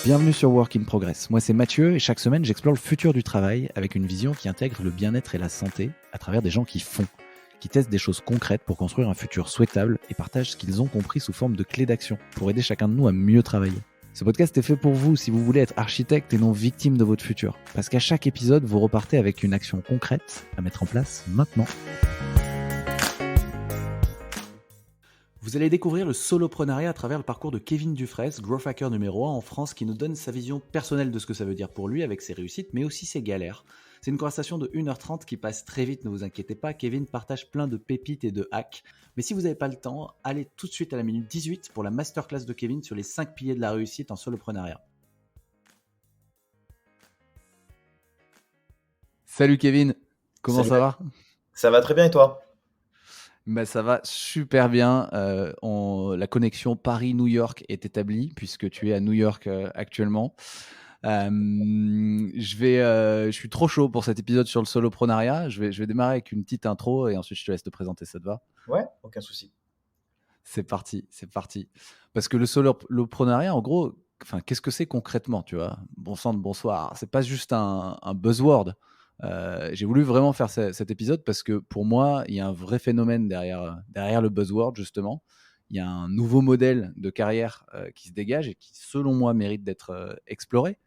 Bienvenue sur Work in Progress. Moi, c'est Mathieu et chaque semaine, j'explore le futur du travail avec une vision qui intègre le bien-être et la santé à travers des gens qui font, qui testent des choses concrètes pour construire un futur souhaitable et partagent ce qu'ils ont compris sous forme de clés d'action pour aider chacun de nous à mieux travailler. Ce podcast est fait pour vous si vous voulez être architecte et non victime de votre futur. Parce qu'à chaque épisode, vous repartez avec une action concrète à mettre en place maintenant. Vous allez découvrir le soloprenariat à travers le parcours de Kevin Dufresne, growth hacker numéro 1 en France, qui nous donne sa vision personnelle de ce que ça veut dire pour lui avec ses réussites, mais aussi ses galères. C'est une conversation de 1h30 qui passe très vite, ne vous inquiétez pas, Kevin partage plein de pépites et de hacks. Mais si vous n'avez pas le temps, allez tout de suite à la minute 18 pour la masterclass de Kevin sur les 5 piliers de la réussite en soloprenariat. Salut Kevin, comment Salut. ça va ? Ça va très bien et toi? Bah, ça va super bien. La connexion Paris-New York est établie puisque tu es à New York actuellement. Je suis trop chaud pour cet épisode sur le soloprenariat. Je vais démarrer avec une petite intro et ensuite je te laisse te présenter, ça te va ? Ouais, aucun souci. C'est parti. Parce que le soloprenariat, en gros, qu'est-ce que c'est concrètement, tu vois ? Bon sang de bonsoir. C'est pas juste un buzzword. J'ai voulu vraiment faire cet épisode parce que pour moi, il y a un vrai phénomène derrière le buzzword, justement. Il y a un nouveau modèle de carrière qui se dégage et qui, selon moi, mérite d'être exploré.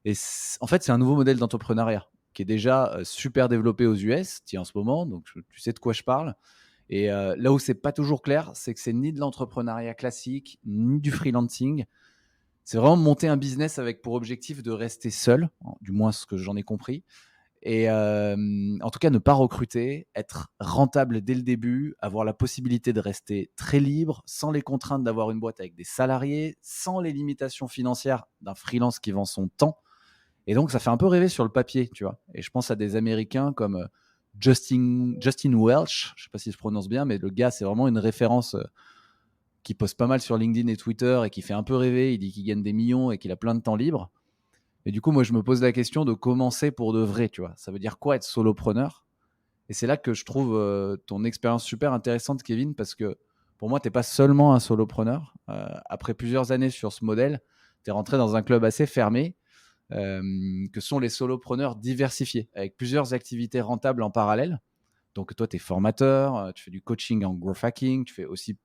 Et en fait, c'est un nouveau modèle d'entrepreneuriat qui est déjà super développé aux US, en ce moment, donc tu sais de quoi je parle. Et là où c'est pas toujours clair, c'est que c'est ni de l'entrepreneuriat classique, ni du freelancing. C'est vraiment monter un business avec pour objectif de rester seul, du moins ce que j'en ai compris. Et en tout cas, ne pas recruter, être rentable dès le début, avoir la possibilité de rester très libre, sans les contraintes d'avoir une boîte avec des salariés, sans les limitations financières d'un freelance qui vend son temps. Et donc, ça fait un peu rêver sur le papier, tu vois. Et je pense à des Américains comme Justin Welch, je ne sais pas si je prononce bien, mais le gars, c'est vraiment une référence qui poste pas mal sur LinkedIn et Twitter et qui fait un peu rêver. Il dit qu'il gagne des millions et qu'il a plein de temps libre. Et du coup, moi, je me pose la question de commencer pour de vrai, tu vois. Ça veut dire quoi être solopreneur ? Et c'est là que je trouve ton expérience super intéressante, Kevin, parce que pour moi, tu n'es pas seulement un solopreneur. Après plusieurs années sur ce modèle, tu es rentré dans un club assez fermé, que sont les solopreneurs diversifiés, avec plusieurs activités rentables en parallèle. Donc toi, tu es formateur, tu fais du coaching en growth hacking, tu fais aussi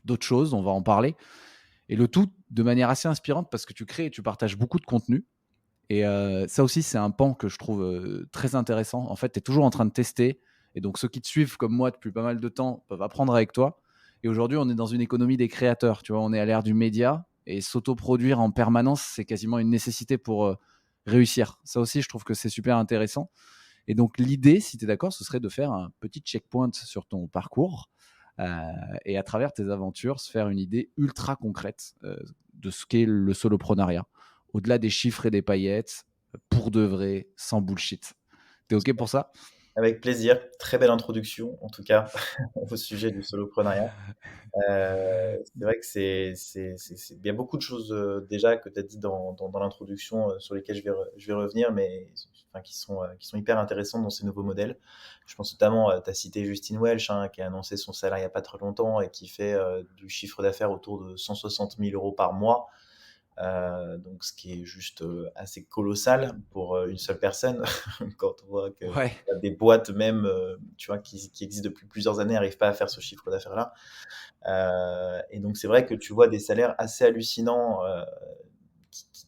d'autres choses, on va en parler. Et le tout de manière assez inspirante parce que tu crées et tu partages beaucoup de contenu. Et ça aussi, c'est un pan que je trouve très intéressant. En fait, tu es toujours en train de tester. Et donc, ceux qui te suivent comme moi depuis pas mal de temps peuvent apprendre avec toi. Et aujourd'hui, on est dans une économie des créateurs. Tu vois, on est à l'ère du média. Et s'auto-produire en permanence, c'est quasiment une nécessité pour réussir. Ça aussi, je trouve que c'est super intéressant. Et donc, l'idée, si tu es d'accord, ce serait de faire un petit checkpoint sur ton parcours. Et à travers tes aventures, se faire une idée ultra concrète de ce qu'est le soloprenariat. Au-delà des chiffres et des paillettes, pour de vrai, sans bullshit. T'es OK pour ça ? Avec plaisir. Très belle introduction, en tout cas, au sujet du soloprenariat. C'est vrai que il y a beaucoup de choses déjà que tu as dit dans l'introduction sur lesquelles je vais revenir, mais enfin, qui sont hyper intéressantes dans ces nouveaux modèles. Je pense notamment, tu as cité Justin Welch, hein, qui a annoncé son salaire il n'y a pas très longtemps et qui fait du chiffre d'affaires autour de 160 000 euros par mois. Donc ce qui est juste assez colossal pour une seule personne quand on voit que Ouais. des boîtes même tu vois qui existent depuis plusieurs années n'arrivent pas à faire ce chiffre d'affaires là, et donc c'est vrai que tu vois des salaires assez hallucinants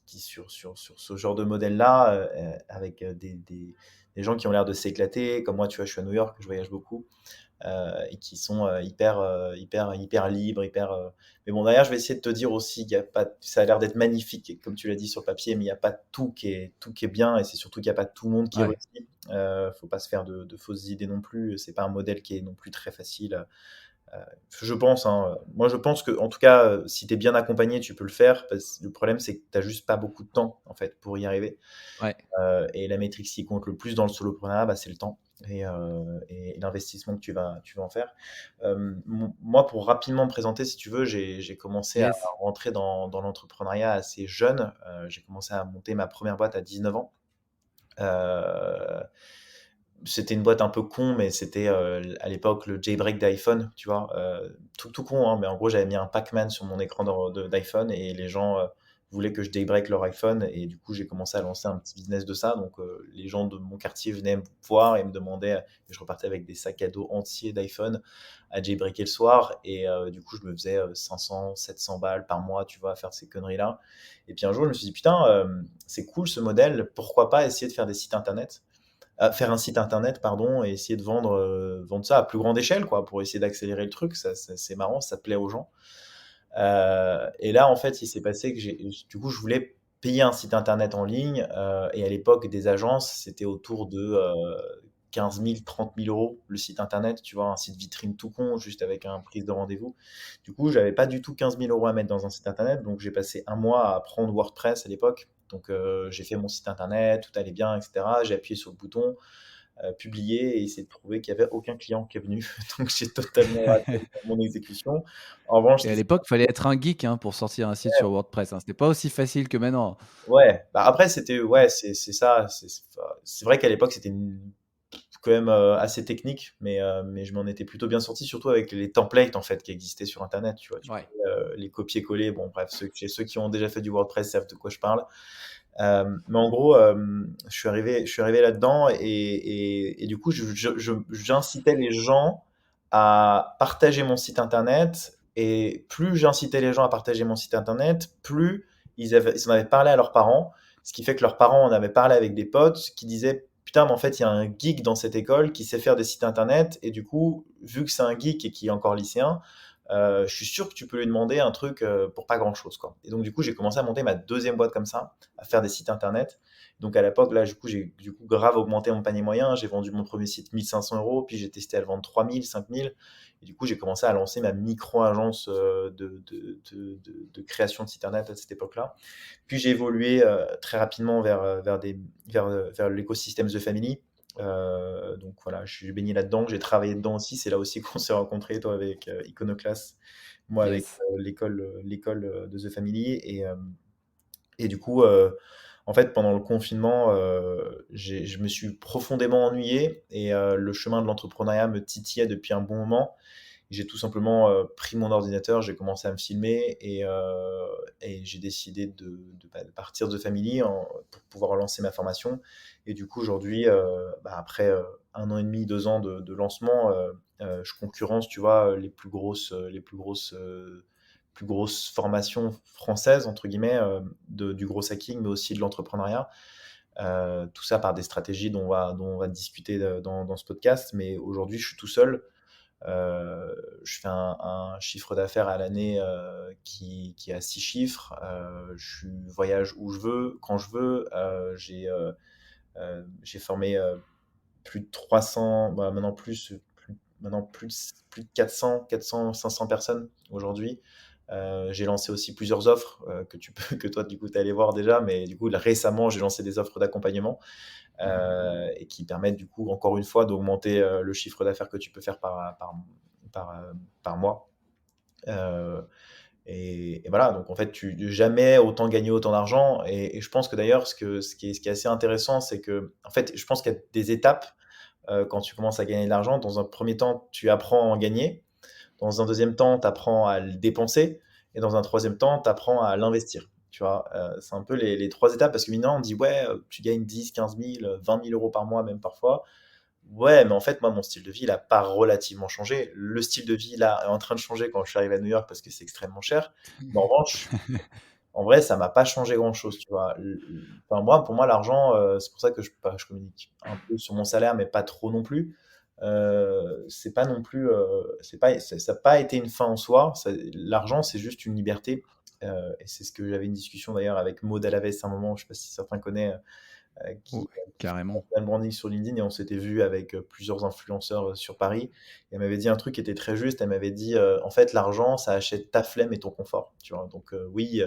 qui sur ce genre de modèle là, avec des gens qui ont l'air de s'éclater comme moi. Tu vois, je suis à New York, je voyage beaucoup, et qui sont hyper libres, mais bon, derrière, je vais essayer de te dire aussi qu'il y a pas, ça a l'air d'être magnifique, comme tu l'as dit sur le papier, mais il n'y a pas tout qui est bien, et c'est surtout qu'il n'y a pas tout le monde qui Ouais. réussit. Faut pas se faire de fausses idées non plus. C'est pas un modèle qui est non plus très facile. Je pense, hein. Moi, je pense que, en tout cas, si tu es bien accompagné, tu peux le faire. Le problème, c'est que tu n'as juste pas beaucoup de temps, en fait, pour y arriver. Ouais. Et la métrique qui compte le plus dans le soloprenariat, bah, c'est le temps et l'investissement que tu vas en faire. Moi, pour rapidement me présenter, si tu veux, j'ai commencé à Yes. rentrer dans l'entrepreneuriat assez jeune. J'ai commencé à monter ma première boîte à 19 ans. C'était une boîte un peu con, mais c'était à l'époque le jailbreak d'iPhone, tu vois. Tout con, hein, mais en gros, j'avais mis un Pac-Man sur mon écran d'iPhone et les gens voulaient que je jailbreak leur iPhone et du coup, j'ai commencé à lancer un petit business de ça. Donc, les gens de mon quartier venaient me voir et me demandaient, et je repartais avec des sacs à dos entiers d'iPhone à jailbreaker le soir. Et du coup, je me faisais 500, 700 balles par mois, tu vois, à faire ces conneries-là. Et puis un jour, je me suis dit, putain, c'est cool ce modèle, pourquoi pas essayer de faire des sites internet, faire un site internet, pardon, et essayer de vendre ça à plus grande échelle, quoi, pour essayer d'accélérer le truc. C'est marrant, ça plaît aux gens. Et là, en fait, il s'est passé que du coup, je voulais payer un site internet en ligne. Et à l'époque, des agences, c'était autour de 15 000, 30 000 euros le site internet. Tu vois, un site vitrine tout con, juste avec un prise de rendez-vous. Du coup, j'avais pas du tout 15 000 euros à mettre dans un site internet. Donc, j'ai passé un mois à apprendre WordPress à l'époque. Donc, j'ai fait mon site internet, tout allait bien, etc. J'ai appuyé sur le bouton publier et essayer de prouver qu'il n'y avait aucun client qui est venu. Donc j'ai totalement raté mon exécution. En revanche, Et à l'époque, il fallait être un geek hein, pour sortir un site sur WordPress. Hein. C'était pas aussi facile que maintenant. ouais, bah après c'était ouais, c'est ça, c'est vrai qu'à l'époque c'était quand même assez technique, mais je m'en étais plutôt bien sorti, surtout avec les templates en fait qui existaient sur Internet. Tu Ouais. pouvais les copier-coller. Bon, bref, ceux qui ont déjà fait du WordPress savent de quoi je parle. Mais en gros, je suis arrivé là-dedans et du coup, j'incitais les gens à partager mon site internet. Et plus j'incitais les gens à partager mon site internet, plus ils en avaient parlé à leurs parents. Ce qui fait que leurs parents en avaient parlé avec des potes qui disaient putain, mais en fait, il y a un geek dans cette école qui sait faire des sites internet. Et du coup, vu que c'est un geek et qui est encore lycéen, je suis sûr que tu peux lui demander un truc pour pas grand chose, quoi. Et donc, du coup, j'ai commencé à monter ma deuxième boîte comme ça, à faire des sites internet. Donc, à l'époque, là, du coup, j'ai grave augmenté mon panier moyen. J'ai vendu mon premier site 1500 euros, puis j'ai testé à le vendre 3000, 5000. Et du coup, j'ai commencé à lancer ma micro-agence de création de site internet à cette époque-là. Puis j'ai évolué très rapidement vers l'écosystème The Family. Donc voilà, je suis baigné là-dedans, j'ai travaillé dedans aussi. C'est là aussi qu'on s'est rencontrés, toi avec Iconoclast, moi avec Yes. l'école de The Family. Et du coup, en fait, pendant le confinement, je me suis profondément ennuyé et le chemin de l'entrepreneuriat me titillait depuis un bon moment. J'ai tout simplement pris mon ordinateur, j'ai commencé à me filmer et j'ai décidé de partir de Family pour pouvoir lancer ma formation. Et du coup, aujourd'hui, après 1 an et demi, 2 ans de lancement, je concurrence, tu vois, plus grosses formations françaises, entre guillemets, du gros hacking, mais aussi de l'entrepreneuriat. Tout ça par des stratégies dont on va discuter dans ce podcast. Mais aujourd'hui, je suis tout seul. Je fais un chiffre d'affaires à l'année qui est à 6 chiffres. Je voyage où je veux, quand je veux. J'ai formé plus de 300, bah, maintenant plus de 400, 500 personnes aujourd'hui. J'ai lancé aussi plusieurs offres que toi, du coup, tu es allé voir déjà, mais du coup, là, récemment, j'ai lancé des offres d'accompagnement et qui permettent, du coup, encore une fois, d'augmenter le chiffre d'affaires que tu peux faire par mois. Euh, et voilà, donc en fait, tu jamais autant gagné autant d'argent. Et je pense que d'ailleurs, ce qui est assez intéressant, c'est que, en fait, je pense qu'il y a des étapes quand tu commences à gagner de l'argent. Dans un premier temps, tu apprends à en gagner. Dans un deuxième temps, tu apprends à le dépenser. Et dans un troisième temps, tu apprends à l'investir. Tu vois, c'est un peu les trois étapes parce que maintenant, on dit, ouais, tu gagnes 10, 15 000, 20 000 euros par mois, même parfois. Ouais, mais en fait, moi, mon style de vie, il a pas relativement changé. Le style de vie, là, est en train de changer quand je suis arrivé à New York parce que c'est extrêmement cher. Mais en revanche, en vrai, ça m'a pas changé grand-chose, tu vois. Enfin, moi, pour moi, l'argent, c'est pour ça que je communique un peu sur mon salaire, mais pas trop non plus. C'est pas non plus, ça n'a pas été une fin en soi. L'argent, c'est juste une liberté. Et c'est ce que j'avais une discussion d'ailleurs avec Maud Alaves à un moment, je sais pas si certains connaissent, Ouais, qui fait carrément. un branding sur LinkedIn et on s'était vu avec plusieurs influenceurs sur Paris. Et elle m'avait dit un truc qui était très juste. Elle m'avait dit, en fait, l'argent, ça achète ta flemme et ton confort. Tu vois. Donc oui,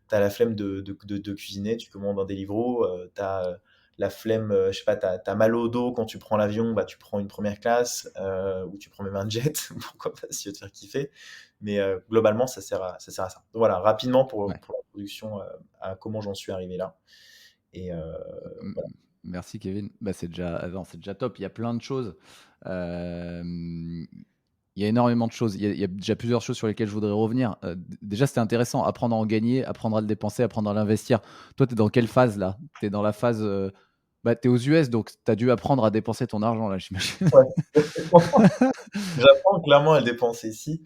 tu as la flemme de cuisiner, tu commandes un Deliveroo, tu as la flemme, je sais pas, t'as mal au dos quand tu prends l'avion, bah, tu prends une première classe ou tu prends même un jet, pourquoi pas si tu veux te faire kiffer. Mais globalement, ça sert à ça. Donc voilà, rapidement Ouais. pour l'introduction à comment j'en suis arrivé là. Et M- voilà. Merci Kevin. Bah, c'est déjà, non, c'est déjà top. Il y a plein de choses. Euh, Il y a énormément de choses. Il y a déjà plusieurs choses sur lesquelles je voudrais revenir. Déjà, c'était intéressant, apprendre à en gagner, apprendre à le dépenser, apprendre à l'investir. Toi, tu es dans quelle phase là? Tu es dans la phase, bah, tu es aux US, donc tu as dû apprendre à dépenser ton argent là, j'imagine? Ouais, j'apprends clairement à le dépenser ici.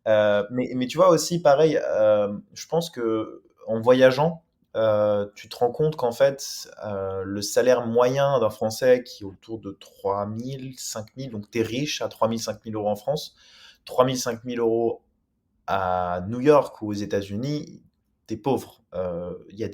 Mais tu vois aussi, pareil, je pense que en voyageant, tu te rends compte qu'en fait, le salaire moyen d'un Français qui est autour de 3 000, 5 000, donc tu es riche à 3 000, 5 000 euros en France, 3 000, 5 000 euros à New York ou aux États-Unis, tu es pauvre. Il y a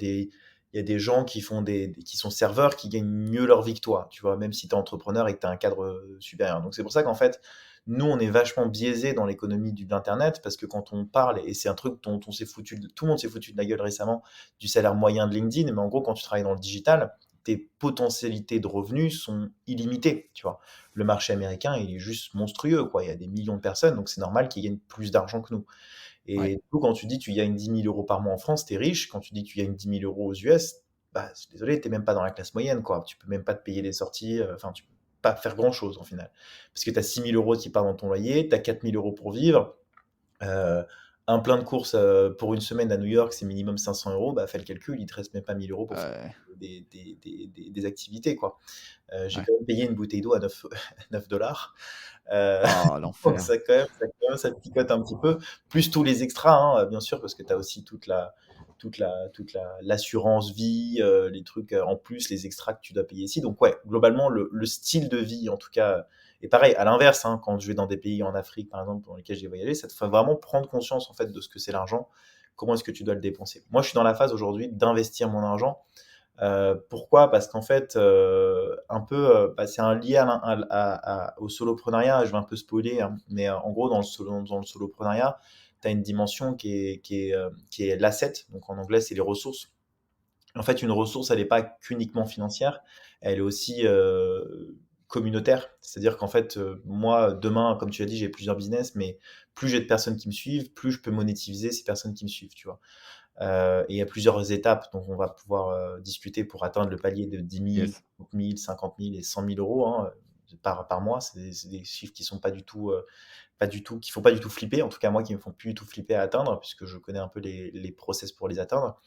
des gens qui sont serveurs qui gagnent mieux leur vie que toi, tu vois, même si tu es entrepreneur et que tu as un cadre supérieur. Donc c'est pour ça qu'en fait, nous, on est vachement biaisé dans l'économie de l'Internet parce que quand on parle, et c'est un truc dont on s'est foutu, tout le monde s'est foutu de la gueule récemment, du salaire moyen de LinkedIn, mais en gros, quand tu travailles dans le digital, tes potentialités de revenus sont illimitées, tu vois. Le marché américain, il est juste monstrueux, quoi. Il y a des millions de personnes, donc c'est normal qu'ils gagnent plus d'argent que nous. Ouais. Et du coup, quand tu dis tu gagnes 10 000 € par mois en France, t'es riche. Quand tu dis que tu gagnes 10 000 € aux US, bah, désolé, t'es même pas dans la classe moyenne, quoi. Tu peux même pas te payer les sorties, enfin, tu peux pas faire grand-chose, en final. Parce que t'as 6 000 € qui partent dans ton loyer, t'as 4 000 € pour vivre, euh, un plein de courses pour une semaine à New York, c'est minimum 500 €, bah, fais le calcul, il te reste même pas 1 000 € pour faire Ouais. des activités, quoi. J'ai Ouais. quand même payé une bouteille d'eau à 9 dollars. Euh, Oh donc l'enfer. ça picote un petit peu. Plus tous les extras, hein, bien sûr, parce que tu as aussi l'assurance vie, les trucs en plus, les extras que tu dois payer ici. Donc ouais, globalement, le style de vie, en tout cas, est pareil. À l'inverse, hein, quand je vais dans des pays en Afrique, par exemple, dans lesquels j'ai voyagé, ça te fait vraiment prendre conscience en fait de ce que c'est l'argent. Comment est-ce que tu dois le dépenser? Moi, je suis dans la phase aujourd'hui d'investir mon argent. Pourquoi? Parce qu'en fait, un peu, bah, c'est un lié au soloprenariat. Je vais un peu spoiler, hein, mais en gros, dans le soloprenariat, tu as une dimension qui est l'asset. Donc en anglais, c'est les ressources. En fait, une ressource, elle n'est pas qu'uniquement financière, elle est aussi communautaire. C'est-à-dire qu'en fait, moi, demain, comme tu as dit, j'ai plusieurs business, mais plus j'ai de personnes qui me suivent, plus je peux monétiser ces personnes qui me suivent, tu vois. Et il y a plusieurs étapes dont on va pouvoir discuter pour atteindre le palier de 10 000, Yes. 30 000, 50 000 et 100 000 € hein, par mois. C'est des chiffres qui sont qui font pas du tout flipper. En tout cas, moi, qui me font plus du tout flipper à atteindre, puisque je connais un peu les process pour les atteindre.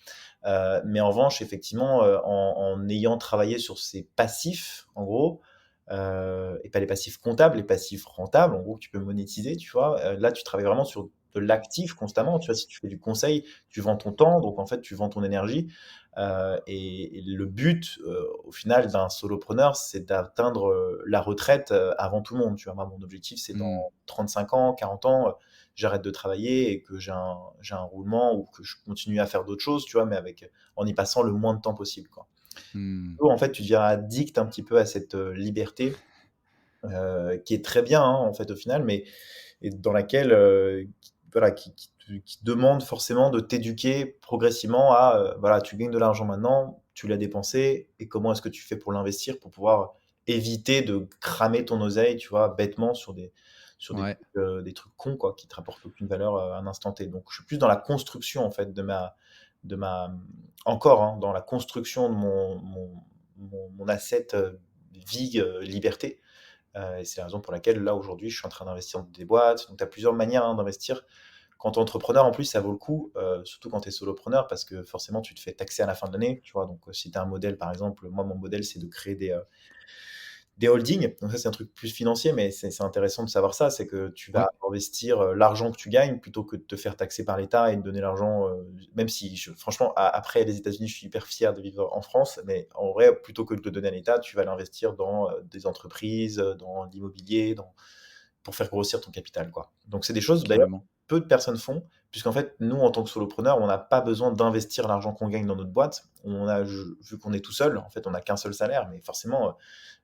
Mais en revanche, effectivement, en ayant travaillé sur ces passifs, en gros, et pas les passifs comptables, les passifs rentables, en gros, que tu peux monétiser, tu vois. Là, tu travailles vraiment sur de l'actif constamment. Tu vois, si tu fais du conseil, tu vends ton temps, donc en fait, tu vends ton énergie. Et le but, au final, d'un solopreneur, c'est d'atteindre la retraite avant tout le monde. Tu vois, moi, mon objectif, c'est dans Mmh. 35 ans, 40 ans, j'arrête de travailler et que j'ai un roulement ou que je continue à faire d'autres choses, tu vois, mais en y passant le moins de temps possible, quoi. Mmh. En fait, tu deviens addict un petit peu à cette liberté qui est très bien, hein, en fait, au final, mais et dans laquelle, voilà, qui demande forcément de t'éduquer progressivement à, voilà, tu gagnes de l'argent maintenant, tu l'as dépensé, et comment est-ce que tu fais pour l'investir, pour pouvoir éviter de cramer ton oseille, tu vois, bêtement sur Ouais. des trucs cons, quoi, qui te rapportent aucune valeur à un instant T. Donc, je suis plus dans la construction, en fait, de ma, encore, hein, dans la construction de mon asset vie liberté. Et c'est la raison pour laquelle, là, aujourd'hui, je suis en train d'investir dans des boîtes. Donc, tu as plusieurs manières hein, d'investir. Quand tu es entrepreneur, en plus, ça vaut le coup, surtout quand tu es solopreneur, parce que forcément, tu te fais taxer à la fin de l'année. Tu vois, donc, si tu as un modèle, par exemple, moi, mon modèle, c'est de créer des holdings. Donc, ça, c'est un truc plus financier, mais c'est intéressant de savoir ça. C'est que tu vas Oui. investir l'argent que tu gagnes plutôt que de te faire taxer par l'État et de donner l'argent, même si, franchement, après les États-Unis, je suis hyper fier de vivre en France, mais en vrai, plutôt que de le donner à l'État, tu vas l'investir dans des entreprises, dans l'immobilier, pour faire grossir ton capital, quoi. Donc, c'est des choses, d'ailleurs, Carrément. peu de personnes font, puisqu'en fait, nous, en tant que solopreneur, on n'a pas besoin d'investir l'argent qu'on gagne dans notre boîte. Vu qu'on est tout seul, en fait, on n'a qu'un seul salaire, mais forcément,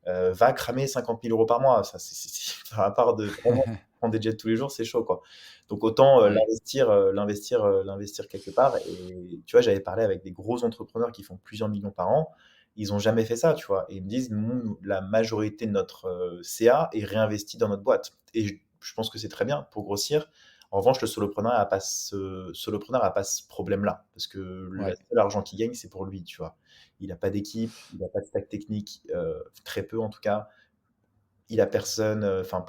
va cramer 50 000 € par mois. Ça, à part de vraiment prendre des jets tous les jours, c'est chaud, quoi. Donc, autant Oui. l'investir quelque part. Et tu vois, j'avais parlé avec des gros entrepreneurs qui font plusieurs millions par an. Ils n'ont jamais fait ça, tu vois. Et ils me disent, nous, la majorité de notre CA est réinvesti dans notre boîte. Et je pense que c'est très bien pour grossir. En revanche, le solopreneur a pas ce problème-là. Parce que le Ouais. seul argent qu'il gagne, c'est pour lui, tu vois. Il n'a pas d'équipe, il n'a pas de stack technique, très peu en tout cas. il a personne, enfin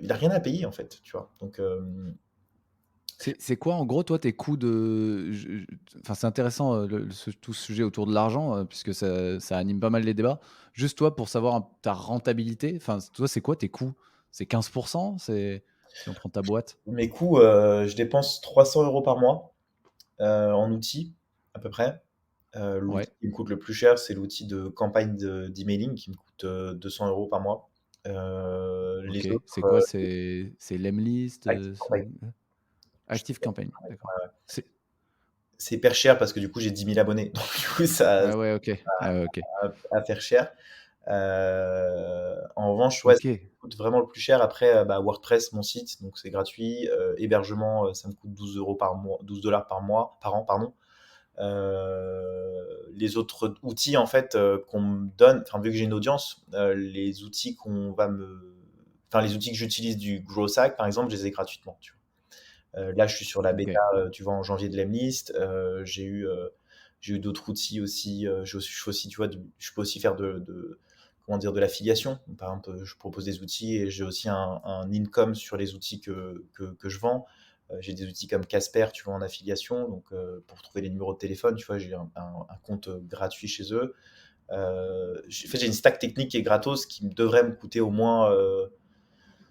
il a rien à payer en fait, tu vois. Donc C'est quoi en gros toi tes coûts de enfin c'est intéressant, tout ce sujet autour de l'argent, puisque ça anime pas mal les débats. Juste toi pour savoir ta rentabilité, enfin toi c'est quoi tes coûts? C'est 15? C'est si on prend ta boîte? mes coûts, je dépense 300 euros par mois en outils à peu près. L'outil Ouais, qui me coûte le plus cher, c'est l'outil de campagne d'emailing qui me coûte 200 euros par mois. Les OK. C'est autres, quoi? C'est Lemlist, Active Campaign. Je Active Campaign, d'accord. C'est C'est hyper cher parce que du coup, j'ai 10 000 abonnés. Donc, du coup, ça ah ouais, OK. Ah ouais, OK. à faire cher. En revanche, ouais, ce qui OK. coûte vraiment le plus cher après, WordPress, mon site, donc c'est gratuit. Hébergement, ça me coûte 12 euros par mois, 12 dollars par an, pardon. Les autres outils, en fait, qu'on me donne, enfin, vu que j'ai une audience, les outils enfin, les outils que j'utilise du Growth Hack, par exemple, je les ai gratuitement, tu vois. Là, je suis sur la bêta, OK. tu vois, en janvier de Lemlist. J'ai eu d'autres outils aussi. Je fais aussi, tu vois, je peux aussi faire comment dire, de l'affiliation. Par exemple, je propose des outils et j'ai aussi un income sur les outils que je vends. J'ai des outils comme Casper, tu vois, en affiliation. Donc, pour trouver les numéros de téléphone, tu vois, j'ai un compte gratuit chez eux. En fait, j'ai une stack technique qui est gratos qui devrait me coûter au moins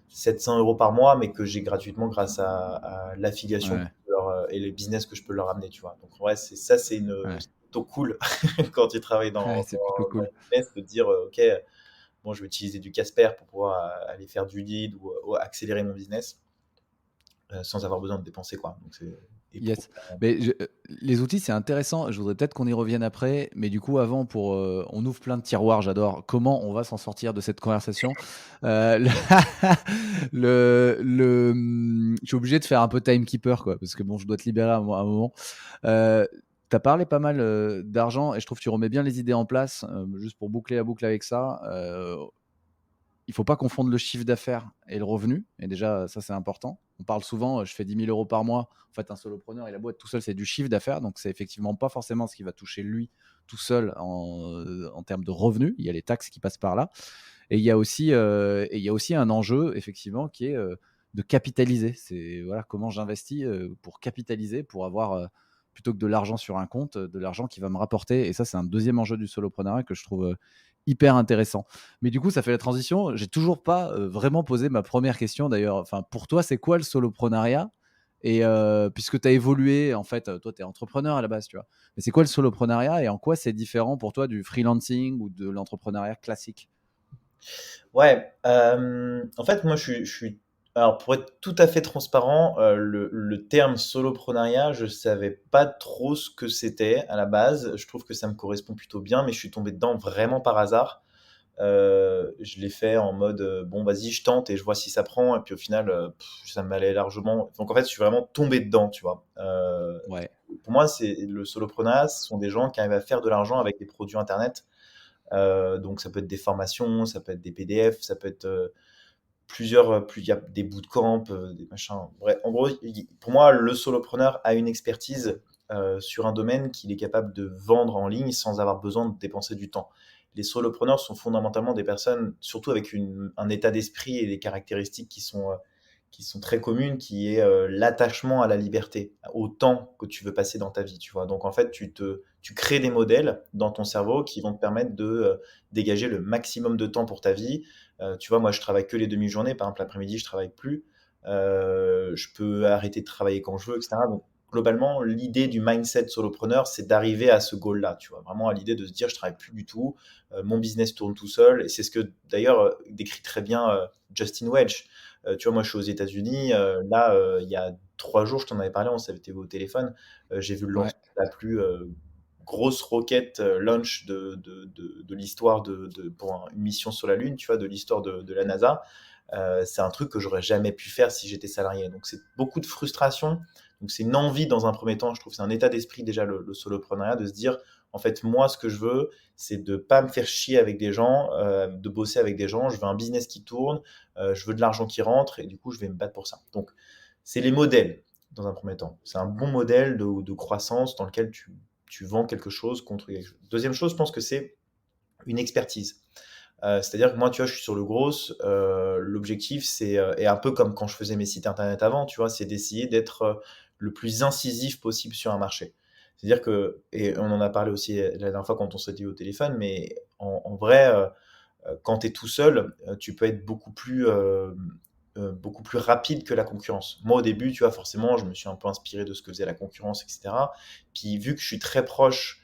700 euros par mois, mais que j'ai gratuitement grâce à l'affiliation Ouais, et le business que je peux leur amener, tu vois. Donc, ouais, ouais. c'est plutôt cool quand tu travailles Ouais, c'est plutôt dans cool. le business de dire, OK, bon, je vais utiliser du Casper pour pouvoir aller faire du lead ou accélérer mon business sans avoir besoin de dépenser, quoi. Donc, et pour, Yes. Mais les outils, c'est intéressant. Je voudrais peut-être qu'on y revienne après, mais du coup, avant, on ouvre plein de tiroirs. J'adore. Comment on va s'en sortir de cette conversation? Le, je suis obligé de faire un peu timekeeper, quoi, parce que bon, je dois te libérer à un moment. Tu as parlé pas mal d'argent et je trouve que tu remets bien les idées en place. Juste pour boucler la boucle avec ça, il faut pas confondre le chiffre d'affaires et le revenu. Et déjà, ça, c'est important. On parle souvent, je fais 10 000 euros par mois. En fait, un solopreneur, il a beau être tout seul, c'est du chiffre d'affaires. Donc, c'est effectivement pas forcément ce qui va toucher lui tout seul en termes de revenus. Il y a les taxes qui passent par là. Et il y a aussi un enjeu, effectivement, qui est de capitaliser. C'est voilà, comment j'investis pour capitaliser, pour avoir, plutôt que de l'argent sur un compte, de l'argent qui va me rapporter. Et ça, c'est un deuxième enjeu du solopreneur que je trouve hyper intéressant. Mais du coup, ça fait la transition. J'ai toujours pas vraiment posé ma première question d'ailleurs. Enfin, pour toi, c'est quoi le soloprenariat? Et puisque tu as évolué, en fait, toi, tu es entrepreneur à la base, tu vois. Mais c'est quoi le soloprenariat et en quoi c'est différent pour toi du freelancing ou de l'entrepreneuriat classique? ouais, en fait, moi, je suis alors pour être tout à fait transparent, le terme soloprenariat, je savais pas trop ce que c'était à la base. Je trouve que ça me correspond plutôt bien, mais je suis tombé dedans vraiment par hasard. Je l'ai fait en mode, bon, vas-y, je tente et je vois si ça prend et puis au final, ça m'allait largement. Donc en fait, je suis vraiment tombé dedans, tu vois? Ouais, Pour moi, c'est le solopreneur, ce sont des gens qui arrivent à faire de l'argent avec des produits internet. Donc ça peut être des formations, ça peut être des PDF, ça peut être, plus il y a des bootcamps, des machins. Bref, en gros, pour moi, le solopreneur a une expertise sur un domaine qu'il est capable de vendre en ligne sans avoir besoin de dépenser du temps. Les solopreneurs sont fondamentalement des personnes, surtout avec un état d'esprit et des caractéristiques qui sont très communes, qui est l'attachement à la liberté, au temps que tu veux passer dans ta vie, tu vois. Donc en fait, tu crées des modèles dans ton cerveau qui vont te permettre de dégager le maximum de temps pour ta vie. Tu vois, moi, je travaille que les demi-journées. Par exemple, l'après-midi, je travaille plus. Je peux arrêter de travailler quand je veux, etc. Donc, globalement, l'idée du mindset solopreneur, c'est d'arriver à ce goal-là, tu vois. Vraiment à l'idée de se dire, je travaille plus du tout, mon business tourne tout seul. Et c'est ce que, d'ailleurs, décrit très bien Justin Welch. Tu vois, moi, je suis aux États-Unis. Là, il y a 3 jours, je t'en avais parlé, on s'avait été au téléphone. J'ai vu le ouais. lancement de la plus grosse roquette launch de l'histoire pour une mission sur la Lune, tu vois, de l'histoire de la NASA. C'est un truc que j'aurais jamais pu faire si j'étais salarié. Donc c'est beaucoup de frustration. Donc c'est une envie dans un premier temps. Je trouve que c'est un état d'esprit déjà le soloprenariat de se dire en fait moi ce que je veux c'est de pas me faire chier avec des gens, de bosser avec des gens. Je veux un business qui tourne, je veux de l'argent qui rentre et du coup je vais me battre pour ça. Donc c'est les modèles dans un premier temps. C'est un bon modèle de croissance dans lequel tu vends quelque chose contre quelque chose. Deuxième chose, je pense que c'est une expertise. C'est-à-dire que moi, tu vois, je suis sur le gros. L'objectif, c'est et un peu comme quand je faisais mes sites internet avant, tu vois, c'est d'essayer d'être le plus incisif possible sur un marché. C'est-à-dire que, et on en a parlé aussi la dernière fois quand on s'était au téléphone, mais en vrai, quand tu es tout seul, tu peux être beaucoup plus rapide que la concurrence. Moi, au début, tu vois, forcément, je me suis un peu inspiré de ce que faisait la concurrence, etc. Puis, vu que je suis très proche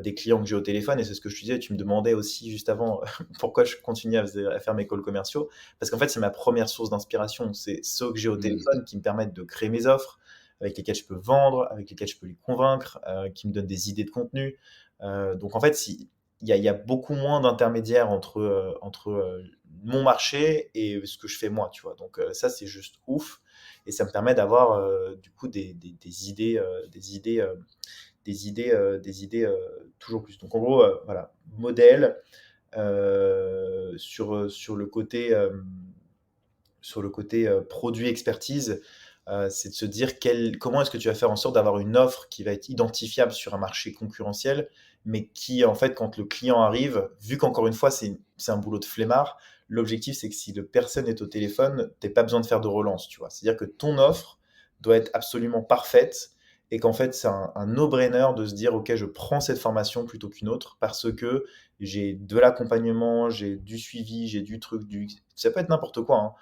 des clients que j'ai au téléphone, et c'est ce que je te disais, tu me demandais aussi juste avant pourquoi je continue à faire mes calls commerciaux, parce qu'en fait, c'est ma première source d'inspiration. C'est ceux que j'ai au Hmm. téléphone qui me permettent de créer mes offres, avec lesquels je peux vendre, avec lesquels je peux les convaincre, qui me donnent des idées de contenu. Donc, en fait, si, il y a beaucoup moins d'intermédiaires entre mon marché et ce que je fais moi, tu vois. Donc ça, c'est juste ouf. Et ça me permet d'avoir du coup des idées toujours plus. Donc en gros, voilà, modèle sur le côté produit expertise, c'est de se dire comment est-ce que tu vas faire en sorte d'avoir une offre qui va être identifiable sur un marché concurrentiel, mais qui, en fait, quand le client arrive, vu qu'encore une fois, c'est un boulot de flemmard, l'objectif, c'est que si le personne est au téléphone, tu n'as pas besoin de faire de relance, tu vois. C'est-à-dire que ton offre doit être absolument parfaite et qu'en fait, c'est un no-brainer de se dire, OK, je prends cette formation plutôt qu'une autre parce que j'ai de l'accompagnement, j'ai du suivi, j'ai du truc, ça peut être n'importe quoi, hein,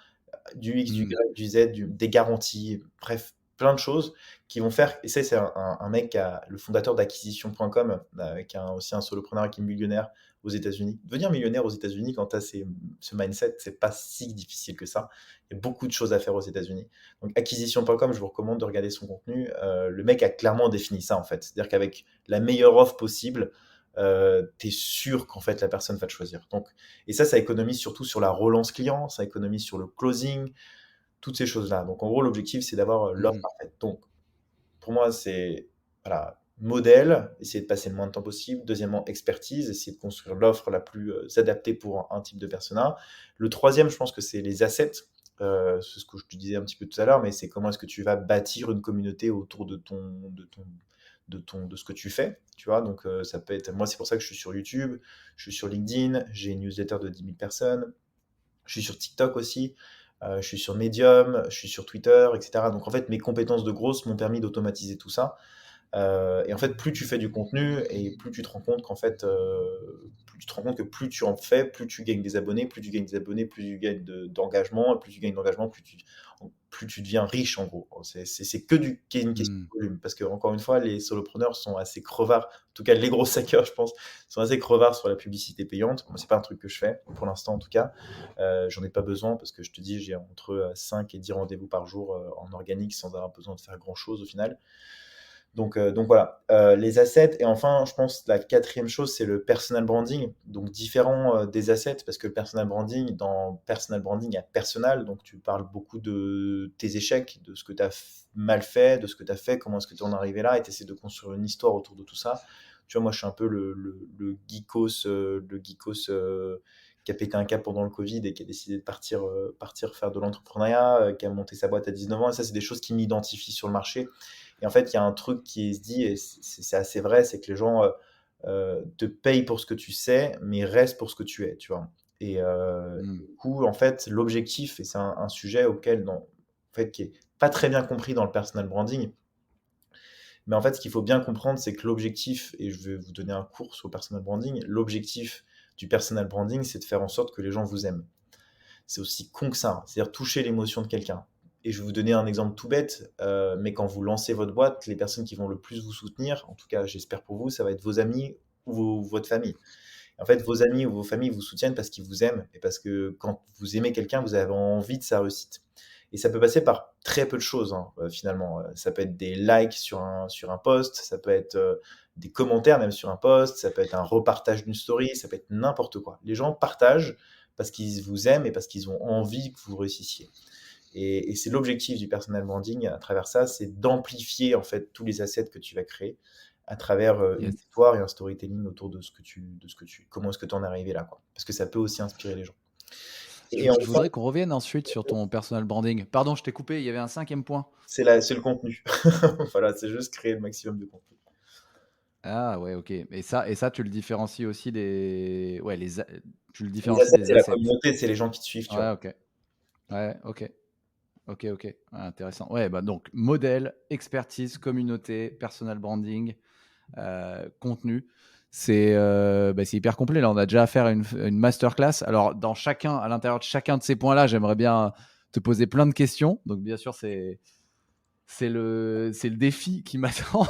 du X, du Hmm. Y, du Z, des garanties, bref, plein de choses qui vont faire. Et ça, c'est un mec, le fondateur d'acquisition.com, qui est aussi un solopreneur qui est millionnaire aux États-Unis. Devenir millionnaire aux États-Unis, quand tu as ce mindset, c'est pas si difficile que ça. Il y a beaucoup de choses à faire aux États-Unis. Donc, acquisition.com, je vous recommande de regarder son contenu. Le mec a clairement défini ça, en fait. C'est-à-dire qu'avec la meilleure offre possible, tu es sûr qu'en fait la personne va te choisir. Donc, et ça économise surtout sur la relance client, ça économise sur le closing, toutes ces choses-là. Donc en gros, l'objectif, c'est d'avoir l'offre Mhm. parfaite. Donc pour moi, c'est voilà, modèle, essayer de passer le moins de temps possible. Deuxièmement, expertise, essayer de construire l'offre la plus adaptée pour un type de persona. Le troisième, je pense que c'est les assets. C'est ce que je te disais un petit peu tout à l'heure, mais c'est comment est-ce que tu vas bâtir une communauté autour de ce que tu fais, tu vois. Donc ça peut être, moi c'est pour ça que je suis sur YouTube, je suis sur LinkedIn, j'ai une newsletter de 10 000 personnes, je suis sur TikTok aussi, je suis sur Medium, je suis sur Twitter, etc. Donc en fait mes compétences de grosse m'ont permis d'automatiser tout ça. Et en fait, plus tu fais du contenu et plus tu te rends compte qu'en fait, plus tu te rends compte que plus tu en fais, plus tu gagnes des abonnés, plus tu gagnes des abonnés, plus tu gagnes d'engagement, et plus tu gagnes d'engagement, plus tu deviens riche en gros. C'est que une question Hmm. de volume. Parce que, encore une fois, les solopreneurs sont assez crevards, en tout cas les gros hackers, je pense, sont assez crevards sur la publicité payante. Moi, c'est pas un truc que je fais, pour l'instant en tout cas. J'en ai pas besoin parce que je te dis, j'ai entre 5 et 10 rendez-vous par jour en organique sans avoir besoin de faire grand chose au final. Donc voilà, les assets. Et enfin, je pense la quatrième chose, c'est le personal branding. Donc différent des assets, parce que le personal branding, dans personal branding, il y a personal. Donc tu parles beaucoup de tes échecs, de ce que tu as mal fait, de ce que tu as fait, comment est-ce que tu en es arrivé là, et tu essaies de construire une histoire autour de tout ça. Tu vois, moi, je suis un peu le geekos qui a pété un cap pendant le Covid et qui a décidé de partir faire de l'entrepreneuriat, qui a monté sa boîte à 19 ans. Et ça, c'est des choses qui m'identifient sur le marché. Et en fait, il y a un truc qui se dit, et c'est assez vrai, c'est que les gens te payent pour ce que tu sais, mais restent pour ce que tu es, tu vois. Et Hmm. du coup, en fait, l'objectif, et c'est un sujet en fait, qui est pas très bien compris dans le personal branding, mais en fait, ce qu'il faut bien comprendre, c'est que l'objectif, et je vais vous donner un cours sur le personal branding, l'objectif du personal branding, c'est de faire en sorte que les gens vous aiment. C'est aussi con que ça, hein. C'est-à-dire toucher l'émotion de quelqu'un. Et je vais vous donner un exemple tout bête, mais quand vous lancez votre boîte, les personnes qui vont le plus vous soutenir, en tout cas j'espère pour vous, ça va être vos amis ou votre famille. En fait, vos amis ou vos familles vous soutiennent parce qu'ils vous aiment et parce que quand vous aimez quelqu'un, vous avez envie de sa réussite. Et ça peut passer par très peu de choses, hein, finalement. Ça peut être des likes sur un post, ça peut être des commentaires même sur un post, ça peut être un repartage d'une story, ça peut être n'importe quoi. Les gens partagent parce qu'ils vous aiment et parce qu'ils ont envie que vous réussissiez. Et c'est l'objectif du personal branding à travers ça, c'est d'amplifier en fait tous les assets que tu vas créer à travers une Yes. histoire et un storytelling autour comment est-ce que tu en es arrivé là, quoi. Parce que ça peut aussi inspirer les gens. Je, Et je enfin, voudrais qu'on revienne ensuite sur ton personal branding. Pardon, je t'ai coupé, il y avait un cinquième point. c'est le contenu. Voilà, c'est juste créer le maximum de contenu. Ah ouais, ok. Et ça, tu le différencies aussi des... Ouais, tu le Les différencies assets, des c'est la assets. communauté, c'est les gens qui te suivent, tu Ouais, vois. ok. Ouais, ok. Ok, ok. Ah, intéressant. Ouais, bah donc modèle, expertise, communauté, personal branding, contenu. C'est hyper complet. Là, on a déjà affaire à une masterclass. Alors, à l'intérieur de chacun de ces points-là, j'aimerais bien te poser plein de questions. Donc, bien sûr, c'est le défi qui m'attend.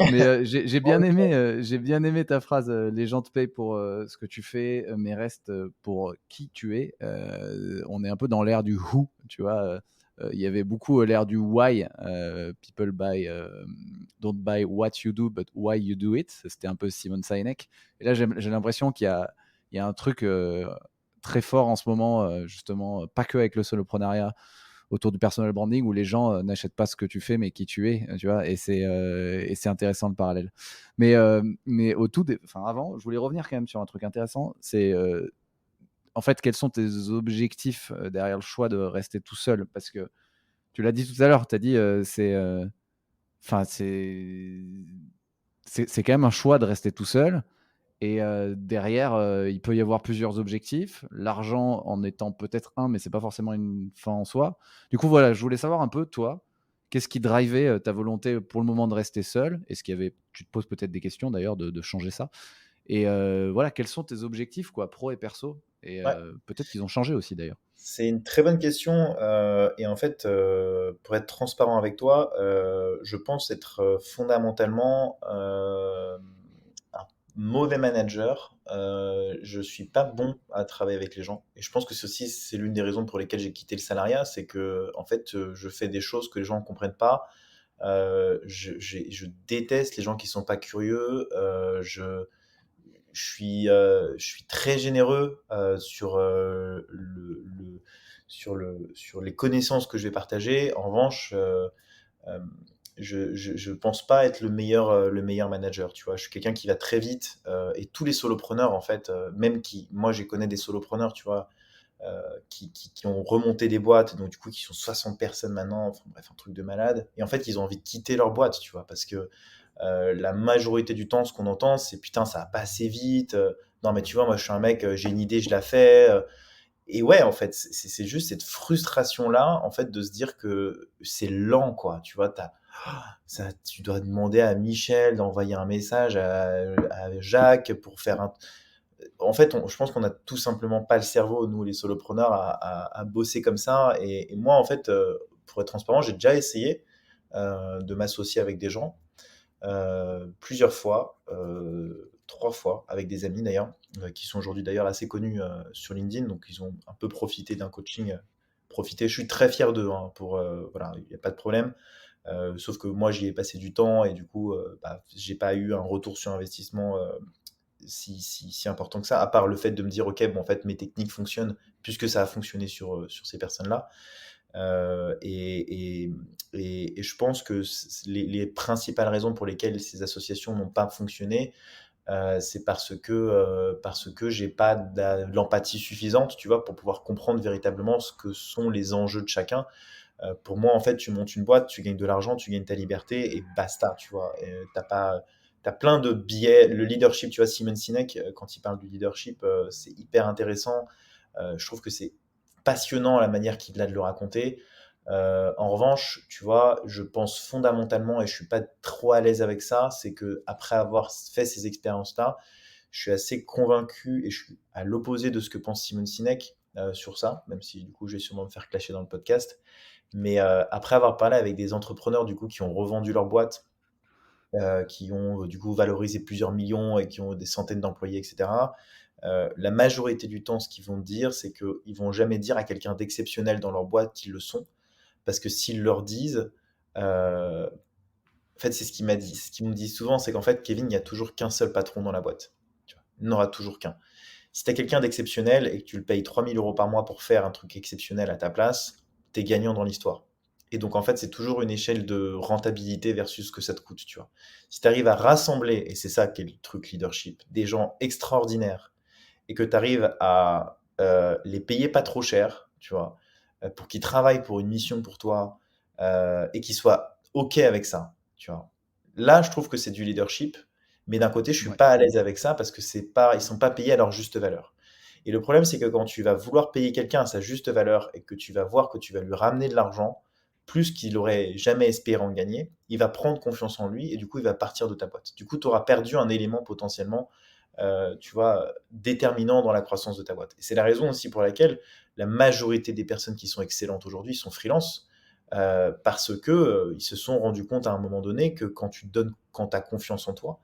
Mais j'ai bien aimé ta phrase. Les gens te payent pour ce que tu fais, mais restent pour qui tu es. On est un peu dans l'ère du who, tu vois. Il y avait beaucoup l'ère du why. People don't buy what you do, but why you do it. C'était un peu Simon Sinek. Et là, j'ai l'impression qu'il y a un truc très fort en ce moment, justement, pas que avec le soloprenariat, autour du personal branding où les gens n'achètent pas ce que tu fais mais qui tu es, tu vois, et c'est intéressant le parallèle. Mais avant, je voulais revenir quand même sur un truc intéressant, c'est en fait quels sont tes objectifs derrière le choix de rester tout seul, parce que tu l'as dit tout à l'heure, tu as dit enfin c'est quand même un choix de rester tout seul. Et derrière, il peut y avoir plusieurs objectifs. L'argent en étant peut-être un, mais c'est pas forcément une fin en soi. Du coup, voilà, je voulais savoir un peu, toi, qu'est-ce qui drivait ta volonté pour le moment de rester seul? Est-ce qu'il y avait, tu te poses peut-être des questions d'ailleurs de changer ça. Et voilà, quels sont tes objectifs, quoi, pro et perso? Et Ouais. peut-être qu'ils ont changé aussi d'ailleurs. C'est une très bonne question, et en fait, pour être transparent avec toi, je pense être, fondamentalement, un mauvais manager. Je suis pas bon à travailler avec les gens et je pense que ceci, c'est l'une des raisons pour lesquelles j'ai quitté le salariat. C'est que en fait, je fais des choses que les gens ne comprennent pas. Je déteste les gens qui sont pas curieux. Je suis très généreux sur les connaissances que je vais partager. En revanche, euh, je pense pas être le meilleur manager. Tu vois, je suis quelqu'un qui va très vite, et tous les solopreneurs en fait, même qui, moi, j'ai connais des solopreneurs, tu vois, qui ont remonté des boîtes, donc du coup qui sont 60 personnes maintenant, enfin bref, un truc de malade. Et en fait, ils ont envie de quitter leur boîte, tu vois, parce que la majorité du temps, ce qu'on entend, c'est putain, ça va pas assez vite. Non, mais tu vois, moi, je suis un mec, j'ai une idée, je la fais. Et ouais, en fait, c'est juste cette frustration-là, en fait, de se dire que c'est lent, quoi. Tu vois, ça, tu dois demander à Michel d'envoyer un message à Jacques pour faire un. En fait, je pense qu'on a tout simplement pas le cerveau, nous, les solopreneurs, à bosser comme ça. Et moi, en fait, pour être transparent, j'ai déjà essayé de m'associer avec des gens plusieurs fois, 3 fois, avec des amis d'ailleurs, qui sont aujourd'hui d'ailleurs assez connus sur LinkedIn, donc ils ont un peu profité d'un coaching. Profité, je suis très fier d'eux, hein, voilà, il n'y a pas de problème. Sauf que moi, j'y ai passé du temps et du coup, bah, j'ai pas eu un retour sur investissement si important que ça, à part le fait de me dire, ok, bon, en fait, mes techniques fonctionnent puisque ça a fonctionné sur ces personnes-là. Euh, et, et, et je pense que les principales raisons pour lesquelles ces associations n'ont pas fonctionné, c'est parce que j'ai pas de l'empathie suffisante, tu vois, pour pouvoir comprendre véritablement ce que sont les enjeux de chacun. Pour moi, en fait, tu montes une boîte, tu gagnes de l'argent, tu gagnes ta liberté et basta, tu vois. T'as plein de biais. Le leadership, tu vois, Simon Sinek, quand il parle du leadership, c'est hyper intéressant. Je trouve que c'est passionnant la manière qu'il a de le raconter. En revanche, tu vois, je pense fondamentalement, et je suis pas trop à l'aise avec ça, c'est que après avoir fait ces expériences-là, je suis assez convaincu et je suis à l'opposé de ce que pense Simon Sinek sur ça, même si du coup je vais sûrement me faire clasher dans le podcast. Mais après avoir parlé avec des entrepreneurs du coup qui ont revendu leur boîte, qui ont du coup valorisé plusieurs millions et qui ont des centaines d'employés, etc. La majorité du temps, ce qu'ils vont dire, c'est qu'ils vont jamais dire à quelqu'un d'exceptionnel dans leur boîte qu'ils le sont, parce que s'ils leur disent, en fait, c'est ce qu'il m'a dit. Ce qu'ils me disent souvent, c'est qu'en fait, Kevin, il n'y a toujours qu'un seul patron dans la boîte. Tu vois, il n'aura toujours qu'un. Si tu as quelqu'un d'exceptionnel et que tu le payes 3000 € par mois pour faire un truc exceptionnel à ta place, tu es gagnant dans l'histoire. Et donc, en fait, c'est toujours une échelle de rentabilité versus ce que ça te coûte, tu vois. Si tu arrives à rassembler, et c'est ça qui est le truc leadership, des gens extraordinaires, et que tu arrives à les payer pas trop cher, tu vois, pour qu'ils travaillent pour une mission pour toi, et qu'ils soient OK avec ça, tu vois. Là, je trouve que c'est du leadership, mais d'un côté, je suis Ouais. pas à l'aise avec ça parce que c'est pas, ils sont pas payés à leur juste valeur. Et le problème, c'est que quand tu vas vouloir payer quelqu'un à sa juste valeur et que tu vas voir que tu vas lui ramener de l'argent, plus qu'il aurait jamais espéré en gagner, il va prendre confiance en lui et du coup, il va partir de ta boîte. Du coup, tu auras perdu un élément potentiellement, tu vois, déterminant dans la croissance de ta boîte. Et c'est la raison aussi pour laquelle la majorité des personnes qui sont excellentes aujourd'hui sont freelance, parce que ils se sont rendus compte à un moment donné que quand tu as confiance en toi,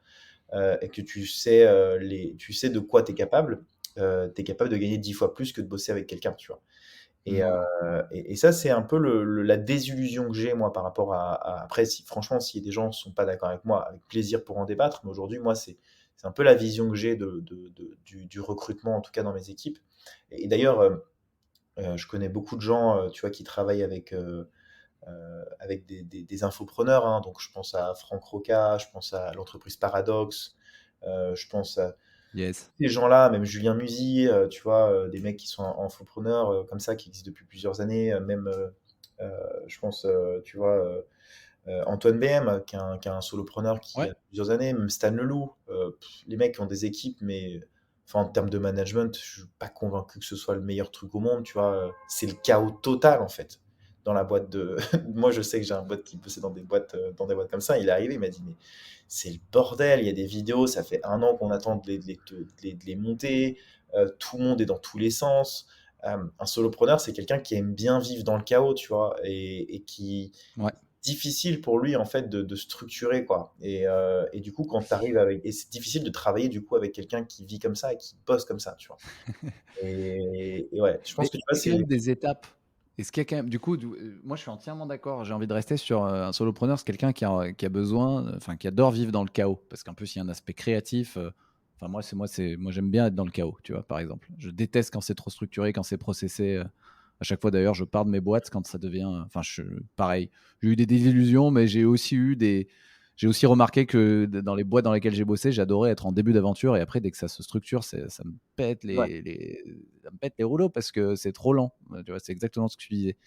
et que tu sais de quoi tu es capable, tu es capable de gagner 10 fois plus que de bosser avec quelqu'un, tu vois. Et, Hmm. et ça, c'est un peu la désillusion que j'ai, moi, par rapport après, si, franchement, si des gens ne sont pas d'accord avec moi, avec plaisir pour en débattre, mais aujourd'hui, moi, c'est un peu la vision que j'ai du recrutement, en tout cas dans mes équipes. Et d'ailleurs, je connais beaucoup de gens, tu vois, qui travaillent avec des infopreneurs, hein. Donc, je pense à Franck Roca, je pense à l'entreprise Paradox, je pense à Yes. ces gens-là, même Julien Musi, tu vois, des mecs qui sont infopreneurs comme ça, qui existent depuis plusieurs années, même, je pense, tu vois, Antoine BM, qui est un solopreneur qui Ouais. a plusieurs années, même Stan Leloup, les mecs qui ont des équipes, mais enfin, en termes de management, je suis pas convaincu que ce soit le meilleur truc au monde, tu vois. C'est le chaos total, en fait, dans la boîte de. Moi, je sais que j'ai un pote qui bossait dans des boîtes comme ça. Il est arrivé, il m'a dit, mais c'est le bordel, il y a des vidéos, ça fait un an qu'on attend de les monter, tout le monde est dans tous les sens. Un solopreneur, c'est quelqu'un qui aime bien vivre dans le chaos, tu vois, et qui Ouais. difficile pour lui en fait de structurer quoi. Et du coup quand tu arrives avec et c'est difficile de travailler du coup avec quelqu'un qui vit comme ça et qui bosse comme ça, tu vois. Et ouais, je pense Mais que tu vois c'est quand c'est même des étapes. Est-ce qu'il y a quand même, du coup, moi je suis entièrement d'accord. J'ai envie de rester sur un solopreneur, c'est quelqu'un qui a besoin, enfin qui adore vivre dans le chaos, parce qu'en plus il y a un aspect créatif. Enfin moi j'aime bien être dans le chaos, tu vois, par exemple. Je déteste quand c'est trop structuré, quand c'est processé. À chaque fois d'ailleurs, je pars de mes boîtes quand ça devient, enfin pareil. J'ai eu des désillusions, mais j'ai aussi remarqué que dans les boîtes dans lesquelles j'ai bossé, j'adorais être en début d'aventure et après, dès que ça se structure, ça me pète ouais, ça me pète les rouleaux parce que c'est trop lent. Tu vois, c'est exactement ce que tu disais.